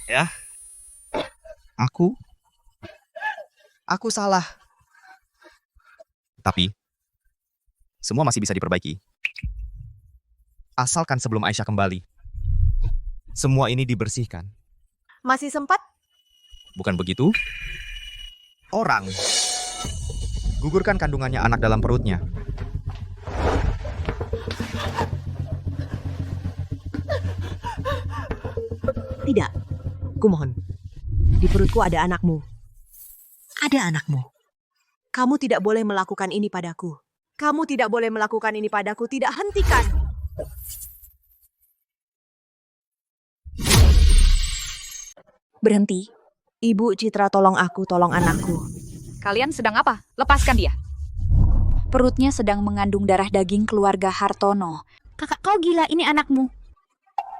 Ya, aku salah. Tapi, semua masih bisa diperbaiki. Asalkan sebelum Aisyah kembali. Semua ini dibersihkan. Masih sempat? Bukan begitu? Orang. Gugurkan kandungannya anak dalam perutnya. Tidak. Kumohon. Di perutku ada anakmu. Ada anakmu. Kamu tidak boleh melakukan ini padaku. Kamu tidak boleh melakukan ini padaku. Tidak, hentikan. Berhenti. Ibu Citra, tolong aku, tolong anakku. Kalian sedang apa? Lepaskan dia. Perutnya sedang mengandung darah daging keluarga Hartono. Kakak, kau gila, ini anakmu.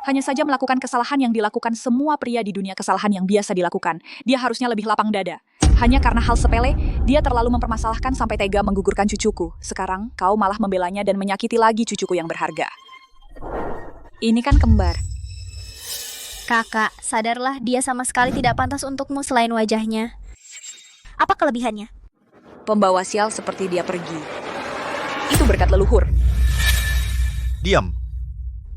Hanya saja melakukan kesalahan yang dilakukan semua pria di dunia, kesalahan yang biasa dilakukan. Dia harusnya lebih lapang dada. Hanya karena hal sepele, dia terlalu mempermasalahkan sampai tega menggugurkan cucuku. Sekarang, kau malah membelanya dan menyakiti lagi cucuku yang berharga. Ini kan kembar. Kakak, sadarlah dia sama sekali tidak pantas untukmu selain wajahnya. Apa kelebihannya? Pembawa sial seperti dia pergi. Itu berkat leluhur. Diam.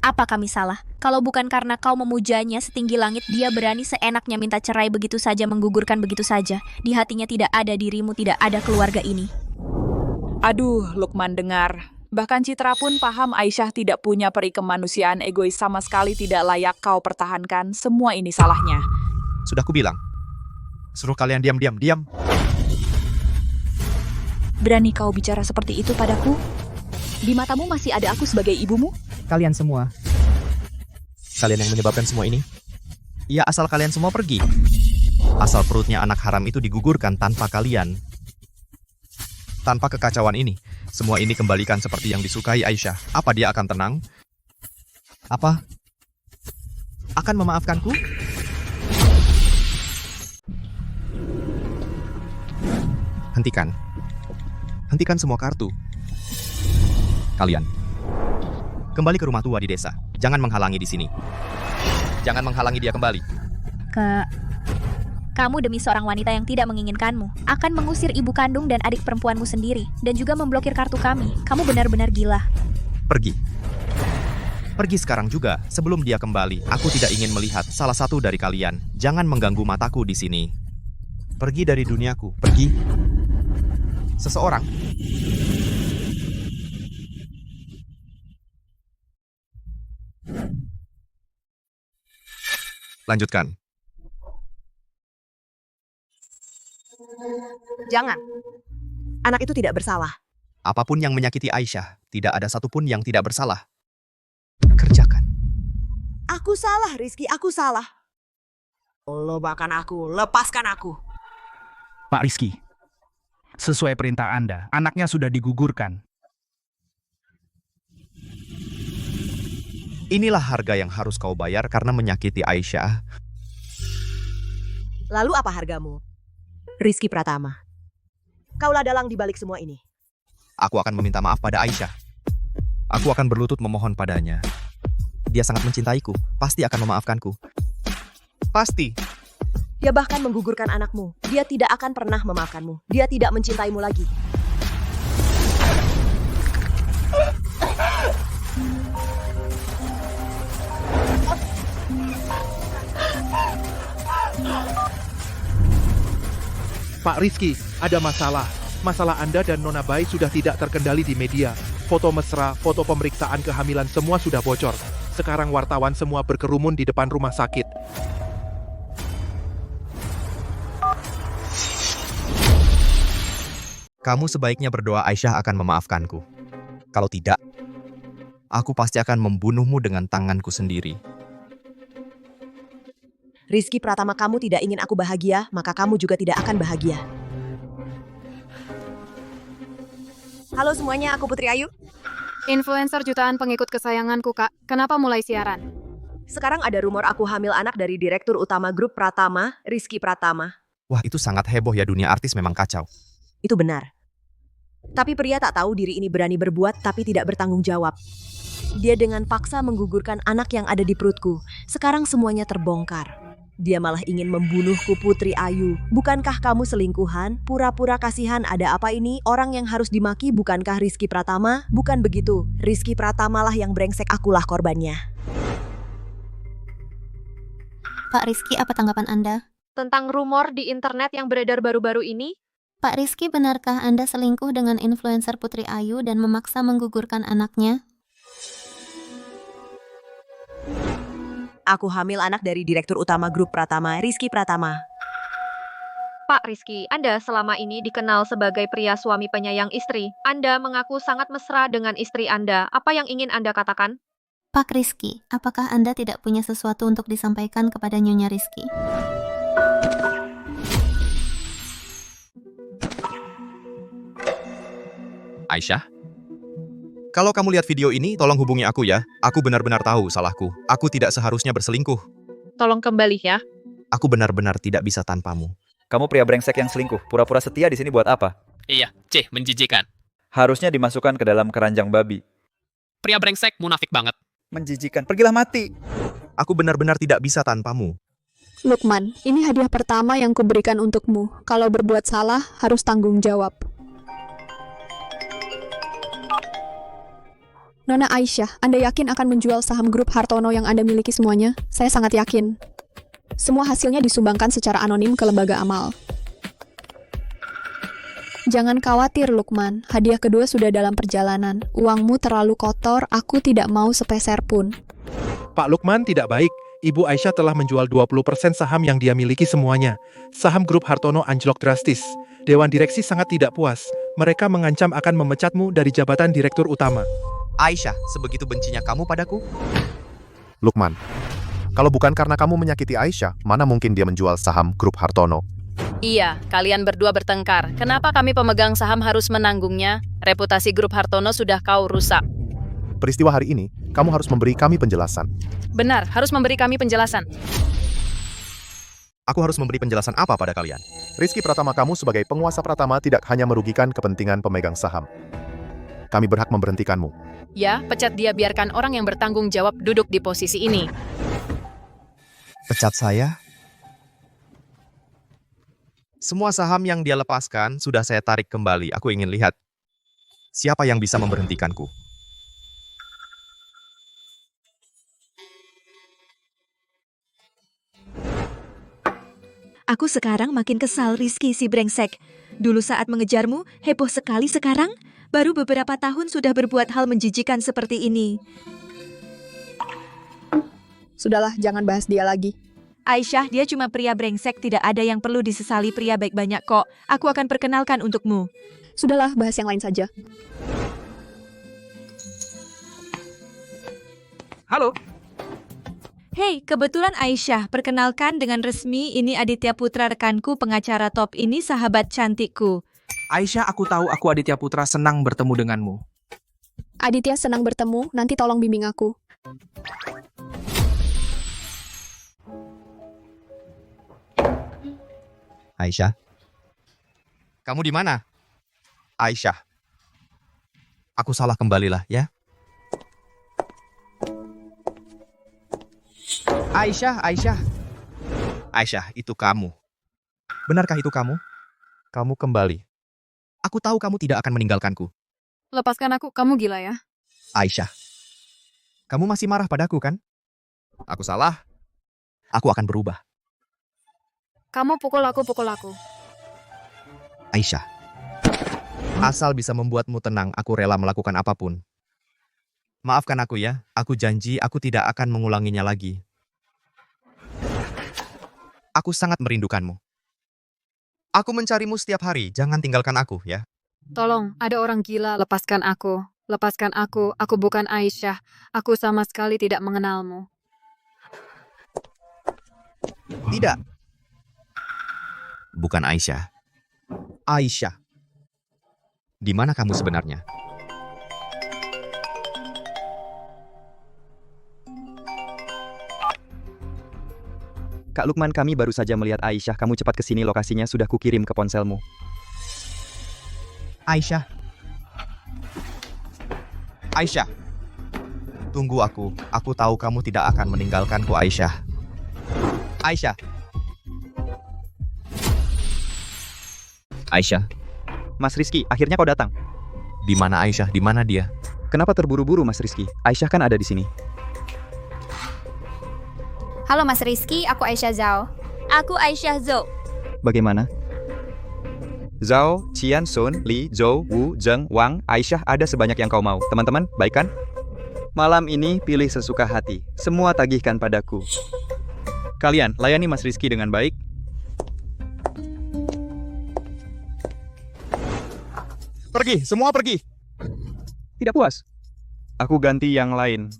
Apa kami salah? Kalau bukan karena kau memujanya setinggi langit, dia berani seenaknya minta cerai begitu saja, menggugurkan begitu saja. Di hatinya tidak ada dirimu, tidak ada keluarga ini. Aduh, Lukman dengar. Bahkan Citra pun paham Aisyah tidak punya peri kemanusiaan, egois sama sekali, tidak layak kau pertahankan. Semua ini salahnya. Sudah kubilang. Suruh kalian diam. Berani kau bicara seperti itu padaku? Di matamu masih ada aku sebagai ibumu? Kalian semua. Kalian yang menyebabkan semua ini? Ya, asal kalian semua pergi. Asal perutnya anak haram itu digugurkan tanpa kalian. Tanpa kekacauan ini, semua ini kembalikan seperti yang disukai Aisyah. Apa dia akan tenang? Apa? Akan memaafkanku? Hentikan. Hentikan semua kartu. Kalian. Kembali ke rumah tua di desa. Jangan menghalangi di sini. Jangan menghalangi dia kembali. Kamu demi seorang wanita yang tidak menginginkanmu, akan mengusir ibu kandung dan adik perempuanmu sendiri, dan juga memblokir kartu kami. Kamu benar-benar gila. Pergi. Pergi sekarang juga, sebelum dia kembali. Aku tidak ingin melihat salah satu dari kalian. Jangan mengganggu mataku di sini. Pergi dari duniaku. Pergi. Seseorang. Lanjutkan. Jangan. Anak itu tidak bersalah. Apapun yang menyakiti Aisyah, tidak ada satupun yang tidak bersalah. Kerjakan. Aku salah, Rizky. Aku salah. Bahkan aku. Lepaskan aku. Pak Rizky, sesuai perintah Anda, anaknya sudah digugurkan. Inilah harga yang harus kau bayar karena menyakiti Aisyah. Lalu apa hargamu? Rizky Pratama. Kaulah dalang di balik semua ini. Aku akan meminta maaf pada Aisyah. Aku akan berlutut memohon padanya. Dia sangat mencintaiku, pasti akan memaafkanku. Pasti. Dia bahkan menggugurkan anakmu. Dia tidak akan pernah memaafkanmu. Dia tidak mencintaimu lagi. Pak Rizky, ada masalah. Masalah Anda dan Nona Bai sudah tidak terkendali di media. Foto mesra, foto pemeriksaan kehamilan semua sudah bocor. Sekarang wartawan semua berkerumun di depan rumah sakit. Kamu sebaiknya berdoa Aisyah akan memaafkanku. Kalau tidak, aku pasti akan membunuhmu dengan tanganku sendiri. Rizky Pratama, kamu tidak ingin aku bahagia, maka kamu juga tidak akan bahagia. Halo semuanya, aku Putri Ayu. Influencer jutaan pengikut kesayanganku, Kak. Kenapa mulai siaran? Sekarang ada rumor aku hamil anak dari Direktur Utama Grup Pratama, Rizky Pratama. Wah, itu sangat heboh ya, dunia artis memang kacau. Itu benar. Tapi pria tak tahu diri ini berani berbuat tapi tidak bertanggung jawab. Dia dengan paksa menggugurkan anak yang ada di perutku. Sekarang semuanya terbongkar. Dia malah ingin membunuhku, Putri Ayu. Bukankah kamu selingkuhan? Pura-pura kasihan, ada apa ini? Orang yang harus dimaki bukankah Rizky Pratama? Bukan begitu. Rizky Pratama lah yang brengsek, akulah korbannya. Pak Rizky, apa tanggapan Anda? Tentang rumor di internet yang beredar baru-baru ini? Pak Rizky, benarkah Anda selingkuh dengan influencer Putri Ayu dan memaksa menggugurkan anaknya? Aku hamil anak dari Direktur Utama Grup Pratama, Rizky Pratama. Pak Rizky, Anda selama ini dikenal sebagai pria suami penyayang istri. Anda mengaku sangat mesra dengan istri Anda. Apa yang ingin Anda katakan? Pak Rizky, apakah Anda tidak punya sesuatu untuk disampaikan kepada Nyonya Rizky? Aisyah? Kalau kamu lihat video ini, tolong hubungi aku ya. Aku benar-benar tahu salahku. Aku tidak seharusnya berselingkuh. Tolong kembali ya. Aku benar-benar tidak bisa tanpamu. Kamu pria brengsek yang selingkuh. Pura-pura setia di sini buat apa? Iya, menjijikan. Harusnya dimasukkan ke dalam keranjang babi. Pria brengsek munafik banget. Menjijikan. Pergilah mati. Aku benar-benar tidak bisa tanpamu. Lukman, ini hadiah pertama yang kuberikan untukmu. Kalau berbuat salah, harus tanggung jawab. Nona Aisyah, Anda yakin akan menjual saham grup Hartono yang Anda miliki semuanya? Saya sangat yakin. Semua hasilnya disumbangkan secara anonim ke lembaga amal. Jangan khawatir, Lukman. Hadiah kedua sudah dalam perjalanan. Uangmu terlalu kotor, aku tidak mau sepeser pun. Pak Lukman tidak baik. Ibu Aisyah telah menjual 20% saham yang dia miliki semuanya. Saham grup Hartono anjlok drastis. Dewan direksi sangat tidak puas. Mereka mengancam akan memecatmu dari jabatan direktur utama. Aisyah, sebegitu bencinya kamu padaku? Lukman, kalau bukan karena kamu menyakiti Aisyah, mana mungkin dia menjual saham grup Hartono? Iya, kalian berdua bertengkar. Kenapa kami pemegang saham harus menanggungnya? Reputasi grup Hartono sudah kau rusak. Peristiwa hari ini, kamu harus memberi kami penjelasan. Benar, harus memberi kami penjelasan. Aku harus memberi penjelasan apa pada kalian? Rizky Pratama, kamu sebagai penguasa Pratama tidak hanya merugikan kepentingan pemegang saham. Kami berhak memberhentikanmu. Ya, pecat dia, biarkan orang yang bertanggung jawab duduk di posisi ini. Pecat saya? Semua saham yang dia lepaskan sudah saya tarik kembali. Aku ingin lihat siapa yang bisa memberhentikanku. Aku sekarang makin kesal, Rizky si brengsek. Dulu saat mengejarmu, heboh sekali. Sekarang, baru beberapa tahun sudah berbuat hal menjijikan seperti ini. Sudahlah, jangan bahas dia lagi. Aisyah, dia cuma pria brengsek, tidak ada yang perlu disesali, pria baik banyak kok. Aku akan perkenalkan untukmu. Sudahlah, bahas yang lain saja. Halo. Hei, kebetulan Aisyah, perkenalkan dengan resmi, ini Aditya Putra, rekanku, pengacara top, ini sahabat cantikku. Aisyah, aku tahu aku Aditya Putra, senang bertemu denganmu. Aditya, senang bertemu, nanti tolong bimbing aku. Aisyah? Kamu di mana? Aisyah. Aku salah, kembalilah ya. Aisyah, Aisyah. Aisyah, itu kamu. Benarkah itu kamu? Kamu kembali. Aku tahu kamu tidak akan meninggalkanku. Lepaskan aku, kamu gila ya? Aisyah. Kamu masih marah padaku kan? Aku salah. Aku akan berubah. Kamu pukul aku. Aisyah. Asal bisa membuatmu tenang, aku rela melakukan apapun. Maafkan aku ya, aku janji aku tidak akan mengulanginya lagi. Aku sangat merindukanmu. Aku mencarimu setiap hari, jangan tinggalkan aku ya. Tolong, ada orang gila, lepaskan aku. Lepaskan aku bukan Aisyah. Aku sama sekali tidak mengenalmu. Tidak. Bukan Aisyah. Aisyah. Di mana kamu sebenarnya? Kak Lukman, kami baru saja melihat Aisyah. Kamu cepat ke sini, lokasinya sudah kukirim ke ponselmu. Aisyah. Aisyah. Tunggu aku. Aku tahu kamu tidak akan meninggalkanku, Aisyah. Aisyah. Aisyah. Mas Rizky, akhirnya kau datang. Di mana Aisyah? Di mana dia? Kenapa terburu-buru, Mas Rizky? Aisyah kan ada di sini. Halo Mas Rizky, aku Aisyah Zhao. Aku Aisyah Zhou. Bagaimana? Zhao, Qian, Sun, Li, Zhou, Wu, Zheng, Wang, Aisyah ada sebanyak yang kau mau. Teman-teman, baik kan? Malam ini pilih sesuka hati. Semua tagihkan padaku. Kalian, layani Mas Rizky dengan baik. Pergi, semua pergi. Tidak puas? Aku ganti yang lain.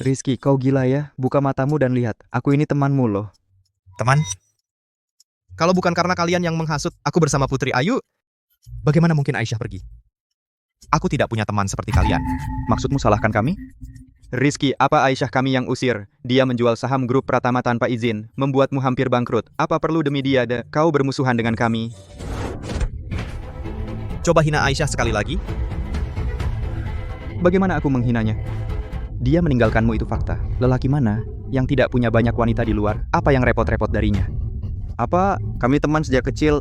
Rizky, kau gila ya? Buka matamu dan lihat. Aku ini temanmu loh. Teman? Kalau bukan karena kalian yang menghasut aku bersama Putri Ayu, bagaimana mungkin Aisyah pergi? Aku tidak punya teman seperti kalian. Maksudmu salahkan kami? Rizky, apa Aisyah kami yang usir? Dia menjual saham grup Pratama tanpa izin, membuatmu hampir bangkrut. Apa perlu demi dia kau bermusuhan dengan kami? Coba hina Aisyah sekali lagi. Bagaimana aku menghinanya? Dia meninggalkanmu itu fakta. Lelaki mana yang tidak punya banyak wanita di luar? Apa yang repot-repot darinya? Apa kami teman sejak kecil?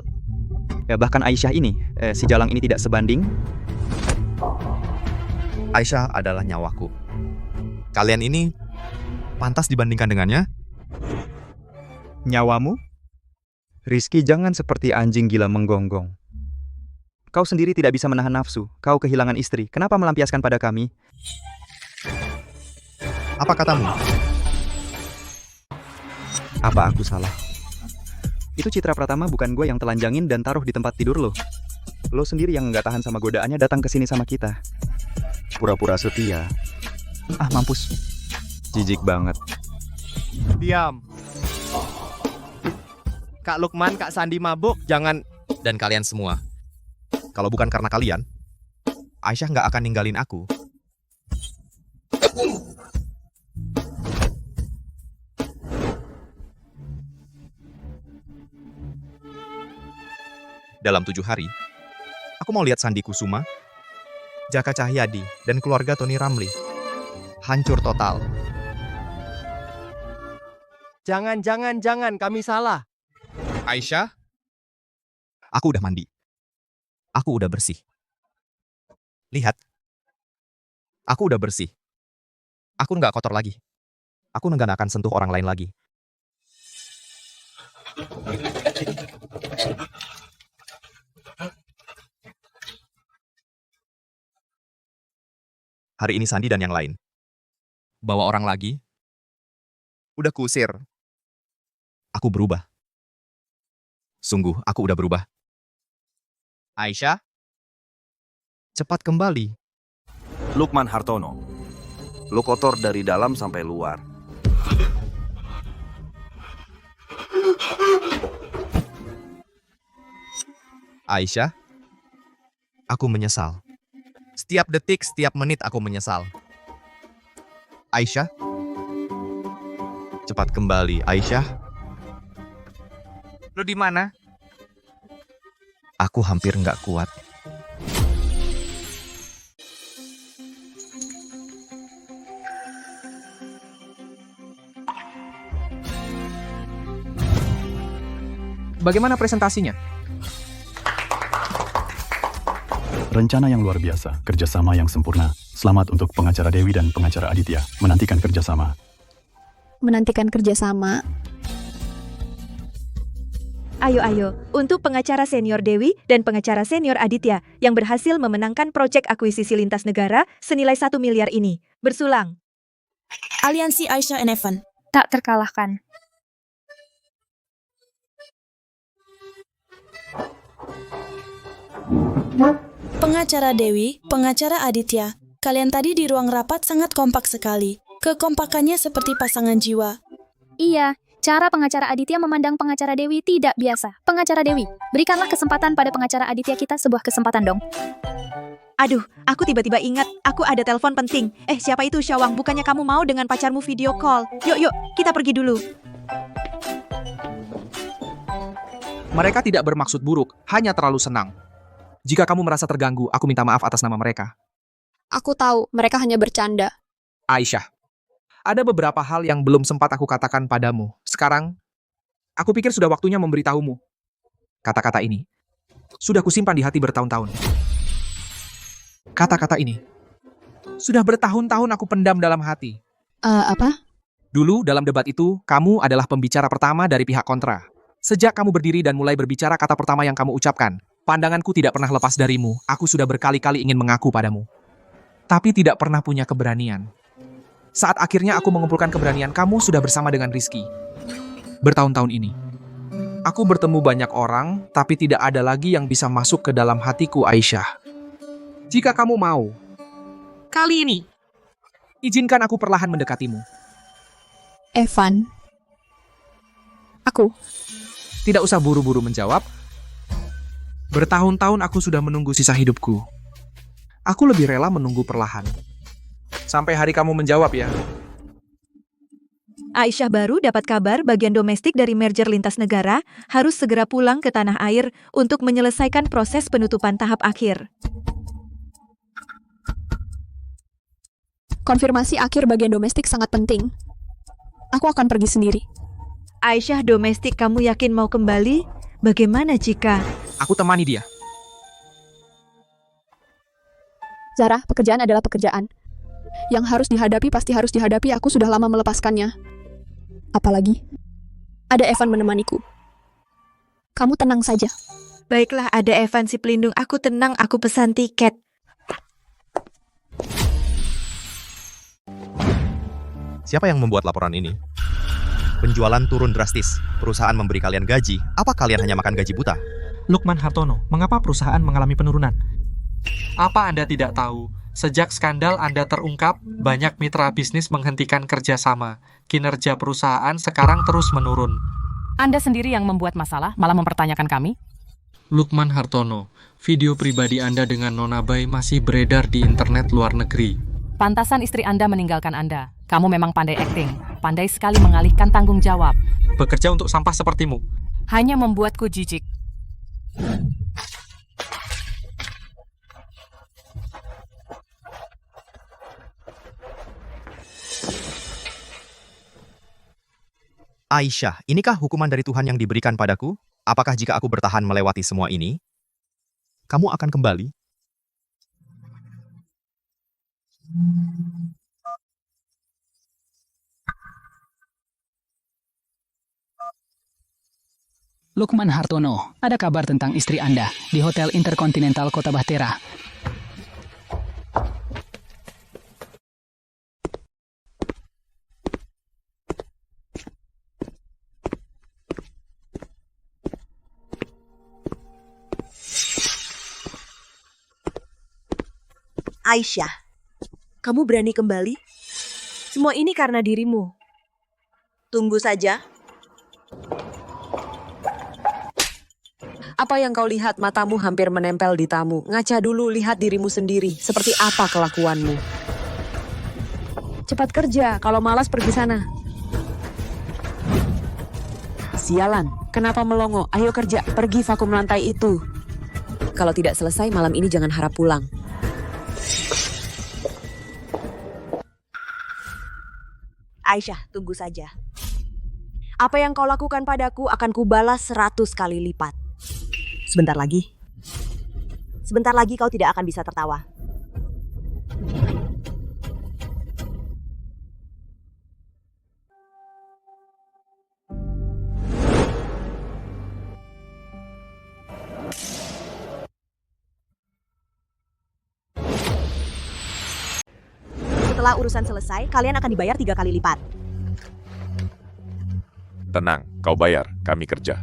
Ya bahkan Aisyah ini, si Jalang ini tidak sebanding. Aisyah adalah nyawaku. Kalian ini pantas dibandingkan dengannya? Nyawamu? Rizky, jangan seperti anjing gila menggonggong. Kau sendiri tidak bisa menahan nafsu. Kau kehilangan istri. Kenapa melampiaskan pada kami? Apa katamu? Apa aku salah? Itu Citra Pratama bukan gue yang telanjangin dan taruh di tempat tidur lo. Lo sendiri yang nggak tahan sama godaannya datang ke sini sama kita. Pura-pura setia. Ah, mampus. Jijik banget. Diam. Kak Lukman, Kak Sandi mabuk, jangan... Dan kalian semua. Kalau bukan karena kalian, Aisyah nggak akan ninggalin aku. Dalam 7 hari, aku mau lihat Sandi Kusuma, Jaka Cahyadi, dan keluarga Tony Ramli. Hancur total. Jangan, kami salah. Aisyah, aku udah mandi. Aku udah bersih. Lihat. Aku udah bersih. Aku nggak kotor lagi. Aku nggak akan sentuh orang lain lagi. Hari ini Sandi dan yang lain. Bawa orang lagi. Udah kusir. Aku berubah. Sungguh, aku udah berubah. Aisyah, cepat kembali. Lukman Hartono, lo kotor dari dalam sampai luar. Aisyah, aku menyesal. Setiap detik, setiap menit aku menyesal. Aisyah, cepat kembali. Aisyah, lo di mana? Aku hampir nggak kuat. Bagaimana presentasinya? Rencana yang luar biasa, kerjasama yang sempurna. Selamat untuk pengacara Dewi dan pengacara Aditya. Menantikan kerjasama. Menantikan kerjasama. Ayo, untuk pengacara senior Dewi dan pengacara senior Aditya yang berhasil memenangkan proyek akuisisi lintas negara senilai 1 miliar ini. Bersulang. Aliansi Aisyah and Evan. Tak terkalahkan. Pengacara Dewi, pengacara Aditya. Kalian tadi di ruang rapat sangat kompak sekali. Kekompakannya seperti pasangan jiwa. Iya, cara pengacara Aditya memandang pengacara Dewi tidak biasa. Pengacara Dewi, berikanlah kesempatan pada pengacara Aditya kita sebuah kesempatan dong. Aduh, aku tiba-tiba ingat, aku ada telepon penting. Siapa itu Syawang? Bukannya kamu mau dengan pacarmu video call? Yuk, kita pergi dulu. Mereka tidak bermaksud buruk, hanya terlalu senang. Jika kamu merasa terganggu, aku minta maaf atas nama mereka. Aku tahu, mereka hanya bercanda. Aisyah, ada beberapa hal yang belum sempat aku katakan padamu. Sekarang, aku pikir sudah waktunya memberitahumu. Kata-kata ini sudah kusimpan di hati bertahun-tahun. Kata-kata ini sudah bertahun-tahun aku pendam dalam hati. Apa? Dulu, dalam debat itu, kamu adalah pembicara pertama dari pihak kontra. Sejak kamu berdiri dan mulai berbicara kata pertama yang kamu ucapkan, pandanganku tidak pernah lepas darimu. Aku sudah berkali-kali ingin mengaku padamu. Tapi tidak pernah punya keberanian. Saat akhirnya aku mengumpulkan keberanian, kamu sudah bersama dengan Rizky. Bertahun-tahun ini. Aku bertemu banyak orang, tapi tidak ada lagi yang bisa masuk ke dalam hatiku, Aisyah. Jika kamu mau, kali ini, izinkan aku perlahan mendekatimu. Evan. Aku. Tidak usah buru-buru menjawab. Bertahun-tahun aku sudah menunggu sisa hidupku. Aku lebih rela menunggu perlahan. Sampai hari kamu menjawab ya. Aisyah baru dapat kabar bagian domestik dari merger lintas negara harus segera pulang ke tanah air untuk menyelesaikan proses penutupan tahap akhir. Konfirmasi akhir bagian domestik sangat penting. Aku akan pergi sendiri. Aisyah, domestik kamu yakin mau kembali? Bagaimana jika... Aku temani dia. Zara, pekerjaan adalah pekerjaan. Yang harus dihadapi pasti harus dihadapi, aku sudah lama melepaskannya. Apalagi, ada Evan menemaniku. Kamu tenang saja. Baiklah, ada Evan si pelindung. Aku tenang, aku pesan tiket. Siapa yang membuat laporan ini? Penjualan turun drastis. Perusahaan memberi kalian gaji. Apa kalian hanya makan gaji buta? Lukman Hartono, mengapa perusahaan mengalami penurunan? Apa Anda tidak tahu? Sejak skandal Anda terungkap, banyak mitra bisnis menghentikan kerjasama. Kinerja perusahaan sekarang terus menurun. Anda sendiri yang membuat masalah, malah mempertanyakan kami? Lukman Hartono, video pribadi Anda dengan Nona Bay masih beredar di internet luar negeri. Pantasan istri Anda meninggalkan Anda. Kamu memang pandai akting, pandai sekali mengalihkan tanggung jawab. Bekerja untuk sampah sepertimu. Hanya membuatku jijik. Aisyah, inikah hukuman dari Tuhan yang diberikan padaku? Apakah jika aku bertahan melewati semua ini, kamu akan kembali? Lukman Hartono, ada kabar tentang istri Anda di Hotel Intercontinental Kota Bahtera. Aisyah, kamu berani kembali? Semua ini karena dirimu. Tunggu saja. Apa yang kau lihat? Matamu hampir menempel di tamu. Ngaca dulu, lihat dirimu sendiri. Seperti apa kelakuanmu? Cepat kerja, kalau malas pergi sana. Sialan, kenapa melongo? Ayo kerja, pergi vakum lantai itu. Kalau tidak selesai malam ini jangan harap pulang. Aisyah, tunggu saja. Apa yang kau lakukan padaku akan kubalas 100 kali lipat. Sebentar lagi. Sebentar lagi kau tidak akan bisa tertawa. Setelah urusan selesai, kalian akan dibayar 3 kali lipat. Tenang, kau bayar, kami kerja.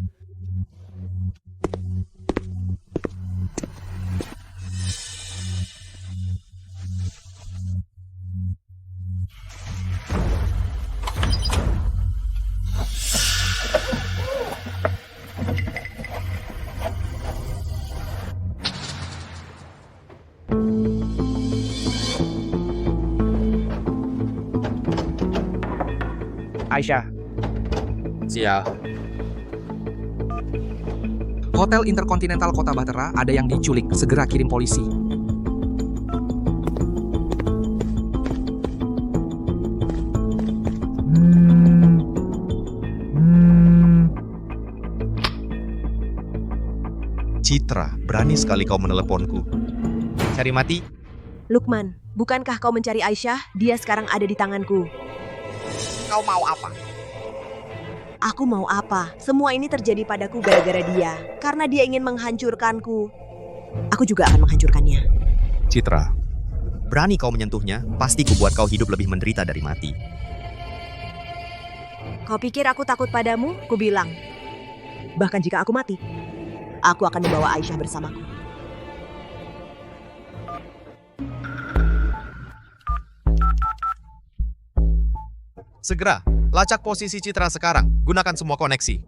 Aisyah. Sial. Hotel Intercontinental Kota Bahtera ada yang diculik. Segera kirim polisi. Citra, berani sekali kau meneleponku. Cari mati? Lukman, bukankah kau mencari Aisyah? Dia sekarang ada di tanganku. Kau mau apa? Aku mau apa? Semua ini terjadi padaku gara-gara dia. Karena dia ingin menghancurkanku. Aku juga akan menghancurkannya. Citra, berani kau menyentuhnya, pasti kubuat kau hidup lebih menderita dari mati. Kau pikir aku takut padamu? Kubilang. Bahkan jika aku mati, aku akan membawa Aisyah bersamaku. Segera, lacak posisi Citra sekarang. Gunakan semua koneksi.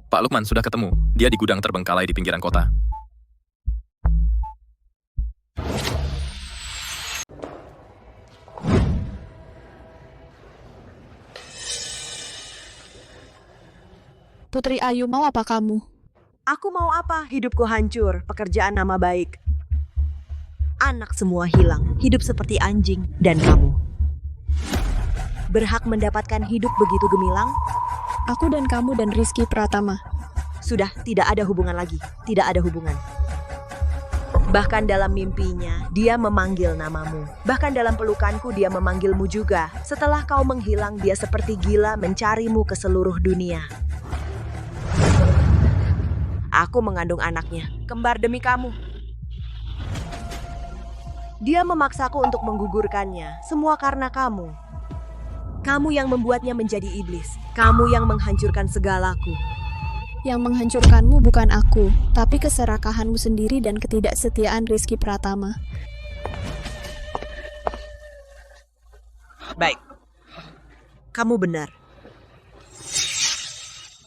Pak Lukman sudah ketemu. Dia di gudang terbengkalai di pinggiran kota. Putri Ayu, mau apa kamu? Aku mau apa? Hidupku hancur, pekerjaan nama baik. Anak semua hilang, hidup seperti anjing, dan kamu. Berhak mendapatkan hidup begitu gemilang? Aku dan kamu dan Rizky Pratama. Sudah, tidak ada hubungan lagi. Tidak ada hubungan. Bahkan dalam mimpinya, dia memanggil namamu. Bahkan dalam pelukanku, dia memanggilmu juga. Setelah kau menghilang, dia seperti gila mencarimu ke seluruh dunia. Aku mengandung anaknya, kembar demi kamu. Dia memaksaku untuk menggugurkannya, semua karena kamu. Kamu yang membuatnya menjadi iblis. Kamu yang menghancurkan segalaku. Yang menghancurkanmu bukan aku, tapi keserakahanmu sendiri dan ketidaksetiaan Rizky Pratama. Baik. Kamu benar.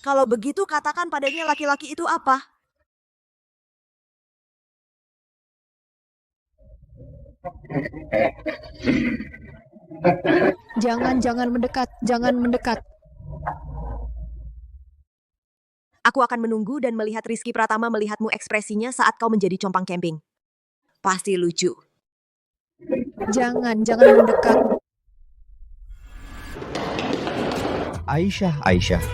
Kalau begitu katakan padanya laki-laki itu apa? Jangan mendekat, jangan mendekat. Aku akan menunggu dan melihat Rizky Pratama melihatmu ekspresinya saat kau menjadi compang camping. Pasti lucu. Jangan mendekat. Aisyah.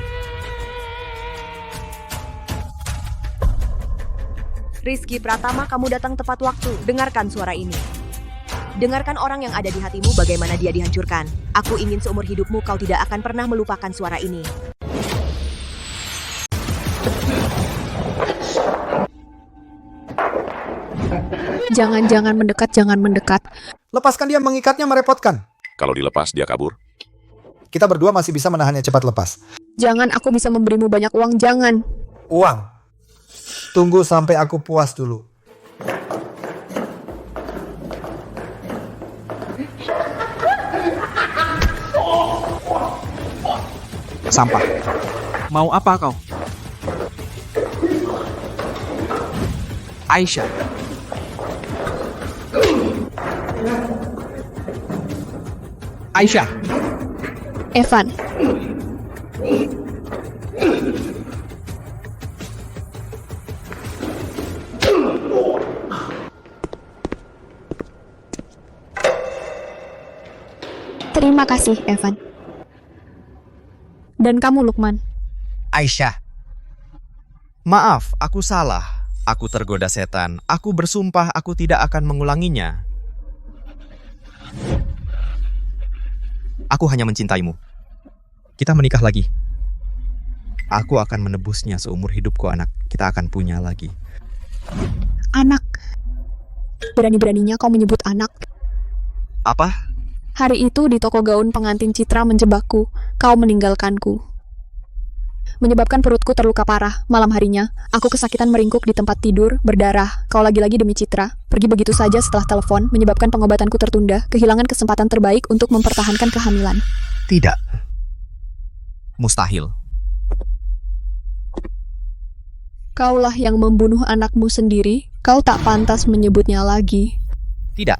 Rizky Pratama, kamu datang tepat waktu. Dengarkan suara ini. Dengarkan orang yang ada di hatimu bagaimana dia dihancurkan. Aku ingin seumur hidupmu kau tidak akan pernah melupakan suara ini. Jangan mendekat, jangan mendekat. Lepaskan dia, mengikatnya merepotkan. Kalau dilepas, dia kabur. Kita berdua masih bisa menahannya cepat lepas. Jangan, aku bisa memberimu banyak uang, jangan. Uang? Tunggu sampai aku puas dulu. Sampah. Mau apa kau? Aisyah. Aisyah. Evan. Terima kasih, Evan. Dan kamu, Lukman. Aisyah. Maaf, aku salah. Aku tergoda setan. Aku bersumpah aku tidak akan mengulanginya. Aku hanya mencintaimu. Kita menikah lagi. Aku akan menebusnya seumur hidupku, anak. Kita akan punya lagi. Anak. Berani-beraninya kau menyebut anak. Apa? Hari itu di toko gaun pengantin Citra menjebakku. Kau meninggalkanku. Menyebabkan perutku terluka parah. Malam harinya, aku kesakitan meringkuk di tempat tidur, berdarah. Kau lagi-lagi demi Citra. Pergi begitu saja setelah telepon, menyebabkan pengobatanku tertunda, kehilangan kesempatan terbaik untuk mempertahankan kehamilan. Tidak. Mustahil. Kaulah yang membunuh anakmu sendiri. Kau tak pantas menyebutnya lagi. Tidak.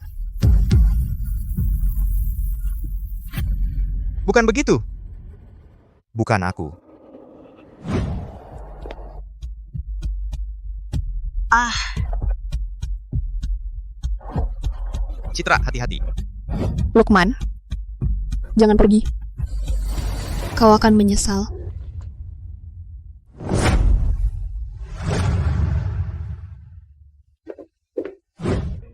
Bukan begitu. Bukan aku. Citra, hati-hati. Lukman, jangan pergi. Kau akan menyesal.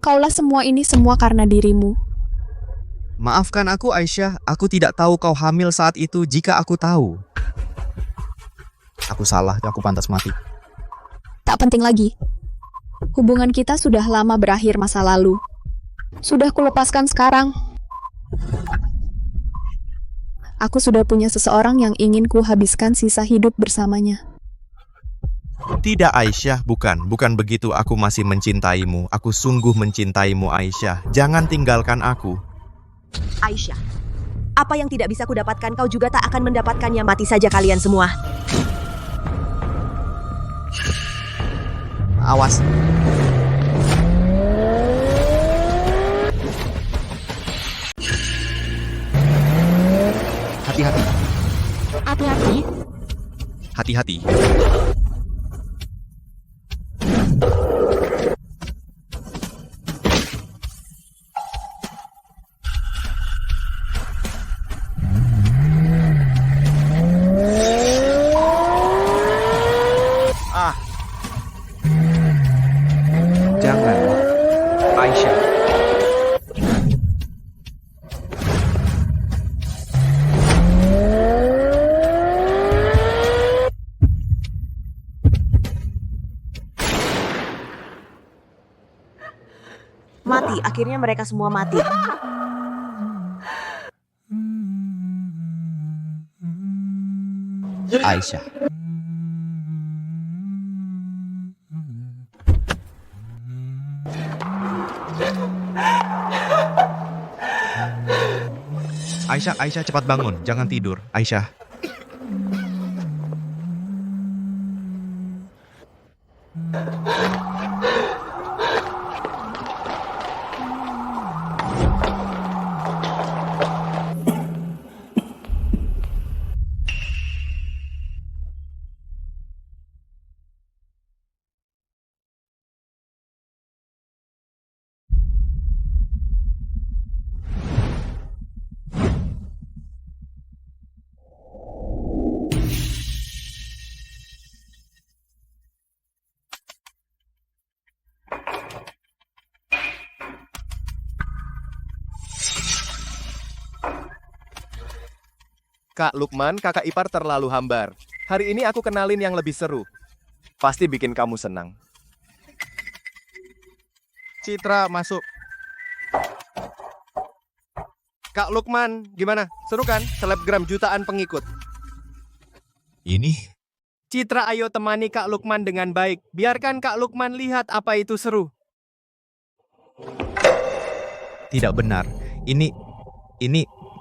Kaulah semua ini semua karena dirimu. Maafkan aku Aisyah, aku tidak tahu kau hamil saat itu. Jika aku tahu, aku salah, aku pantas mati. Tak penting lagi. Hubungan kita sudah lama berakhir masa lalu. Sudah kulepaskan sekarang. Aku sudah punya seseorang yang ingin ku habiskan sisa hidup bersamanya. Tidak Aisyah, bukan begitu. Aku masih mencintaimu. Aku sungguh mencintaimu Aisyah. Jangan tinggalkan aku. Aisyah, apa yang tidak bisa kudapatkan kau juga tak akan mendapatkannya. Mati saja kalian semua. Awas. Hati-hati. Hati-hati. Hati-hati. Jangan, Aisyah. Mati, akhirnya mereka semua mati. Aisyah. Aisyah, cepat bangun. Jangan tidur. Aisyah. Kak Lukman, kakak ipar terlalu hambar. Hari ini aku kenalin yang lebih seru. Pasti bikin kamu senang. Citra, masuk. Kak Lukman, gimana? Seru kan? Selebgram jutaan pengikut. Ini? Citra, ayo temani Kak Lukman dengan baik. Biarkan Kak Lukman lihat apa itu seru. Tidak benar. Ini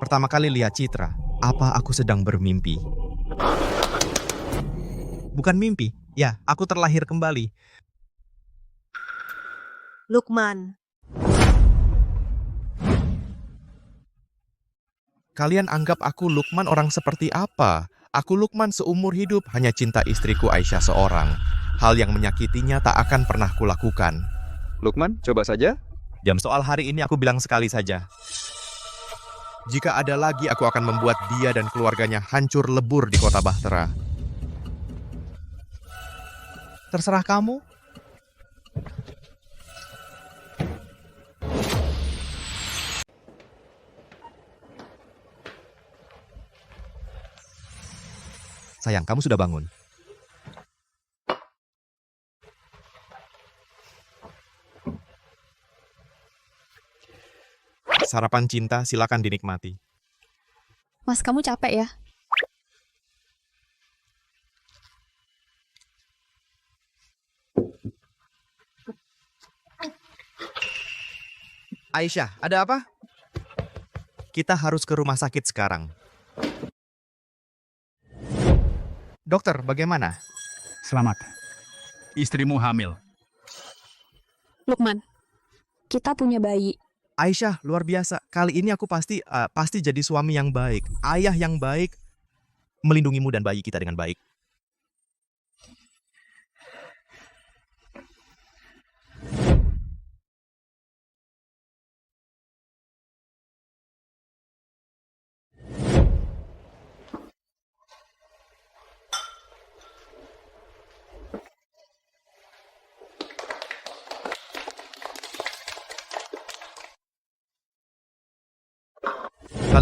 pertama kali lihat Citra. Apa aku sedang bermimpi? Bukan mimpi. Ya, aku terlahir kembali. Lukman. Kalian anggap aku Lukman orang seperti apa? Aku Lukman seumur hidup hanya cinta istriku Aisyah seorang. Hal yang menyakitinya tak akan pernah kulakukan. Lukman, coba saja. Jam soal hari ini aku bilang sekali saja. Jika ada lagi, aku akan membuat dia dan keluarganya hancur lebur di kota Bahtera. Terserah kamu. Sayang, kamu sudah bangun. Sarapan cinta, silakan dinikmati. Mas, kamu capek ya? Aisyah, ada apa? Kita harus ke rumah sakit sekarang. Dokter, bagaimana? Selamat. Istrimu hamil. Lukman, kita punya bayi. Aisyah, luar biasa. Kali ini aku pasti jadi suami yang baik. Ayah yang baik, melindungimu dan bayi kita dengan baik.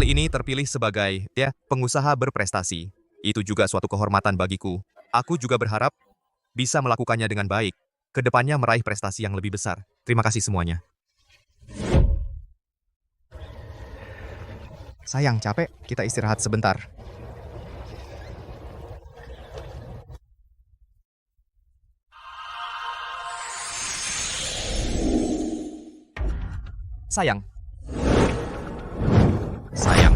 kali ini terpilih sebagai pengusaha berprestasi. Itu juga suatu kehormatan bagiku. Aku juga berharap bisa melakukannya dengan baik. Kedepannya meraih prestasi yang lebih besar. Terima kasih semuanya. Sayang, capek. Kita istirahat sebentar. Sayang. Sayang.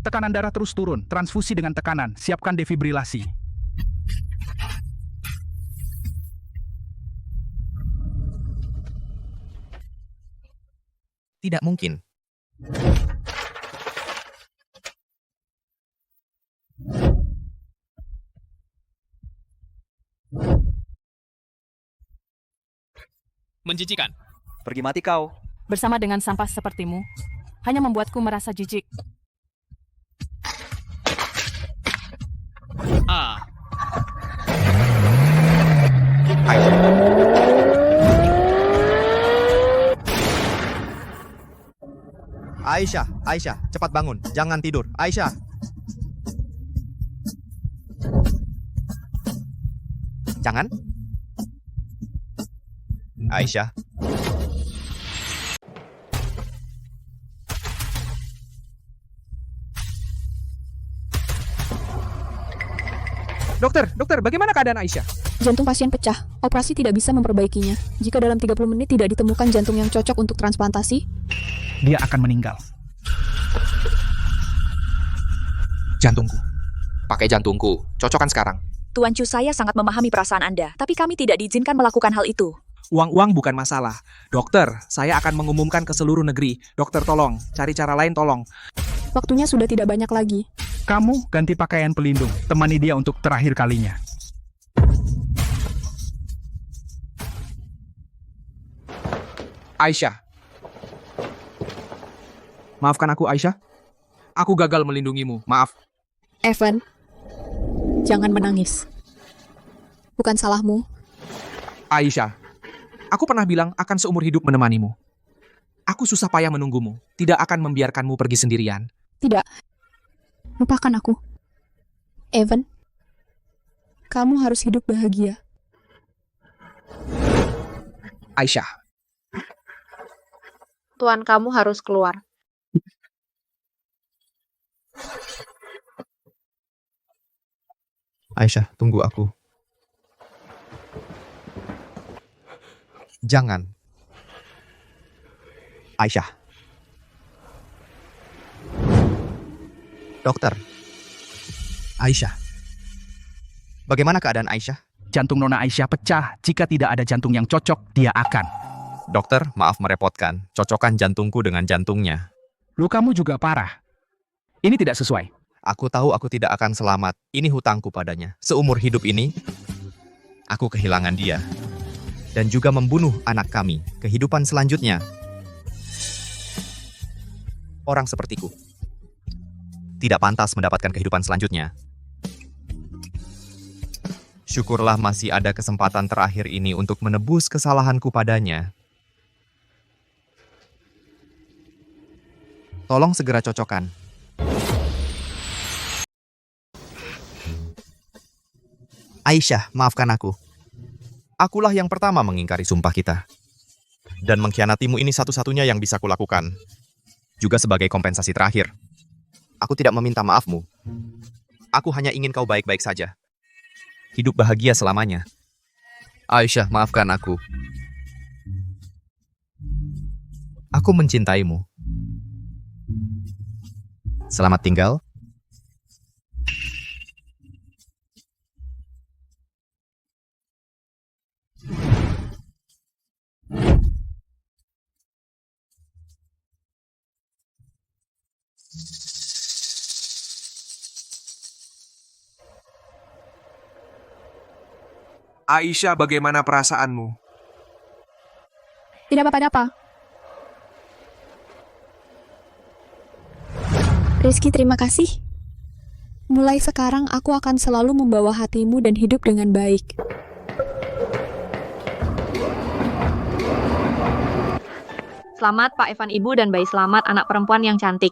Tekanan darah terus turun, transfusi dengan tekanan, siapkan defibrilasi. Tidak mungkin. Menjijikan. Pergi mati kau. Bersama dengan sampah sepertimu, hanya membuatku merasa jijik. Aisyah, cepat bangun. Jangan tidur. Aisyah. Jangan. Aisyah. Dokter, bagaimana keadaan Aisyah? Jantung pasien pecah. Operasi tidak bisa memperbaikinya. Jika dalam 30 menit tidak ditemukan jantung yang cocok untuk transplantasi, dia akan meninggal. Jantungku. Pakai jantungku. Cocokkan sekarang. Tuan Chu, saya sangat memahami perasaan Anda, tapi kami tidak diizinkan melakukan hal itu. Uang bukan masalah. Dokter, saya akan mengumumkan ke seluruh negeri. Dokter, tolong. Cari cara lain, tolong. waktunya sudah tidak banyak lagi. Kamu ganti pakaian pelindung. Temani dia untuk terakhir kalinya. Aisyah. Maafkan aku, Aisyah. Aku gagal melindungimu. Maaf. Evan, jangan menangis. Bukan salahmu. Aisyah, aku pernah bilang akan seumur hidup menemanimu. Aku susah payah menunggumu. Tidak akan membiarkanmu pergi sendirian. Tidak. Lupakan aku. Evan, kamu harus hidup bahagia. Aisyah. Tuan, kamu harus keluar. Aisyah, tunggu aku. Jangan. Aisyah. Dokter. Aisyah. Bagaimana keadaan Aisyah? Jantung Nona Aisyah pecah. Jika tidak ada jantung yang cocok, dia akan. Dokter, maaf merepotkan. Cocokkan jantungku dengan jantungnya. Lukamu juga parah. Ini tidak sesuai. Aku tahu aku tidak akan selamat. Ini hutangku padanya. Seumur hidup ini, aku kehilangan dia. Dan juga membunuh anak kami. Kehidupan selanjutnya. Orang sepertiku tidak pantas mendapatkan kehidupan selanjutnya. Syukurlah masih ada kesempatan terakhir ini untuk menebus kesalahanku padanya. Tolong segera cocokkan. Aisyah, maafkan aku. Akulah yang pertama mengingkari sumpah kita. Dan mengkhianatimu ini satu-satunya yang bisa kulakukan. Juga sebagai kompensasi terakhir. Aku tidak meminta maafmu. Aku hanya ingin kau baik-baik saja. Hidup bahagia selamanya. Aisyah, maafkan aku. Aku mencintaimu. Selamat tinggal. Aisyah, bagaimana perasaanmu? Tidak apa-apa. Rizky, terima kasih. Mulai sekarang aku akan selalu membawa hatimu dan hidup dengan baik. Selamat Pak Evan Ibu dan bayi selamat anak perempuan yang cantik.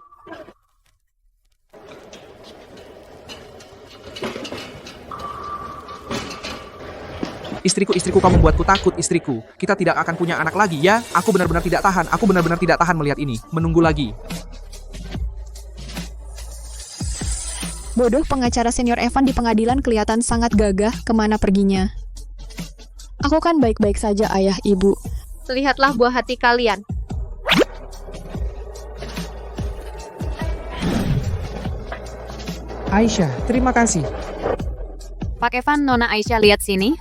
Istriku, kamu membuatku takut, istriku. Kita tidak akan punya anak lagi, ya? Aku benar-benar tidak tahan melihat ini. Menunggu lagi. Bodoh, pengacara senior Evan di pengadilan kelihatan sangat gagah kemana perginya. Aku kan baik-baik saja, ayah, ibu. Lihatlah buah hati kalian. Aisyah, terima kasih. Pak Evan, Nona Aisyah lihat sini.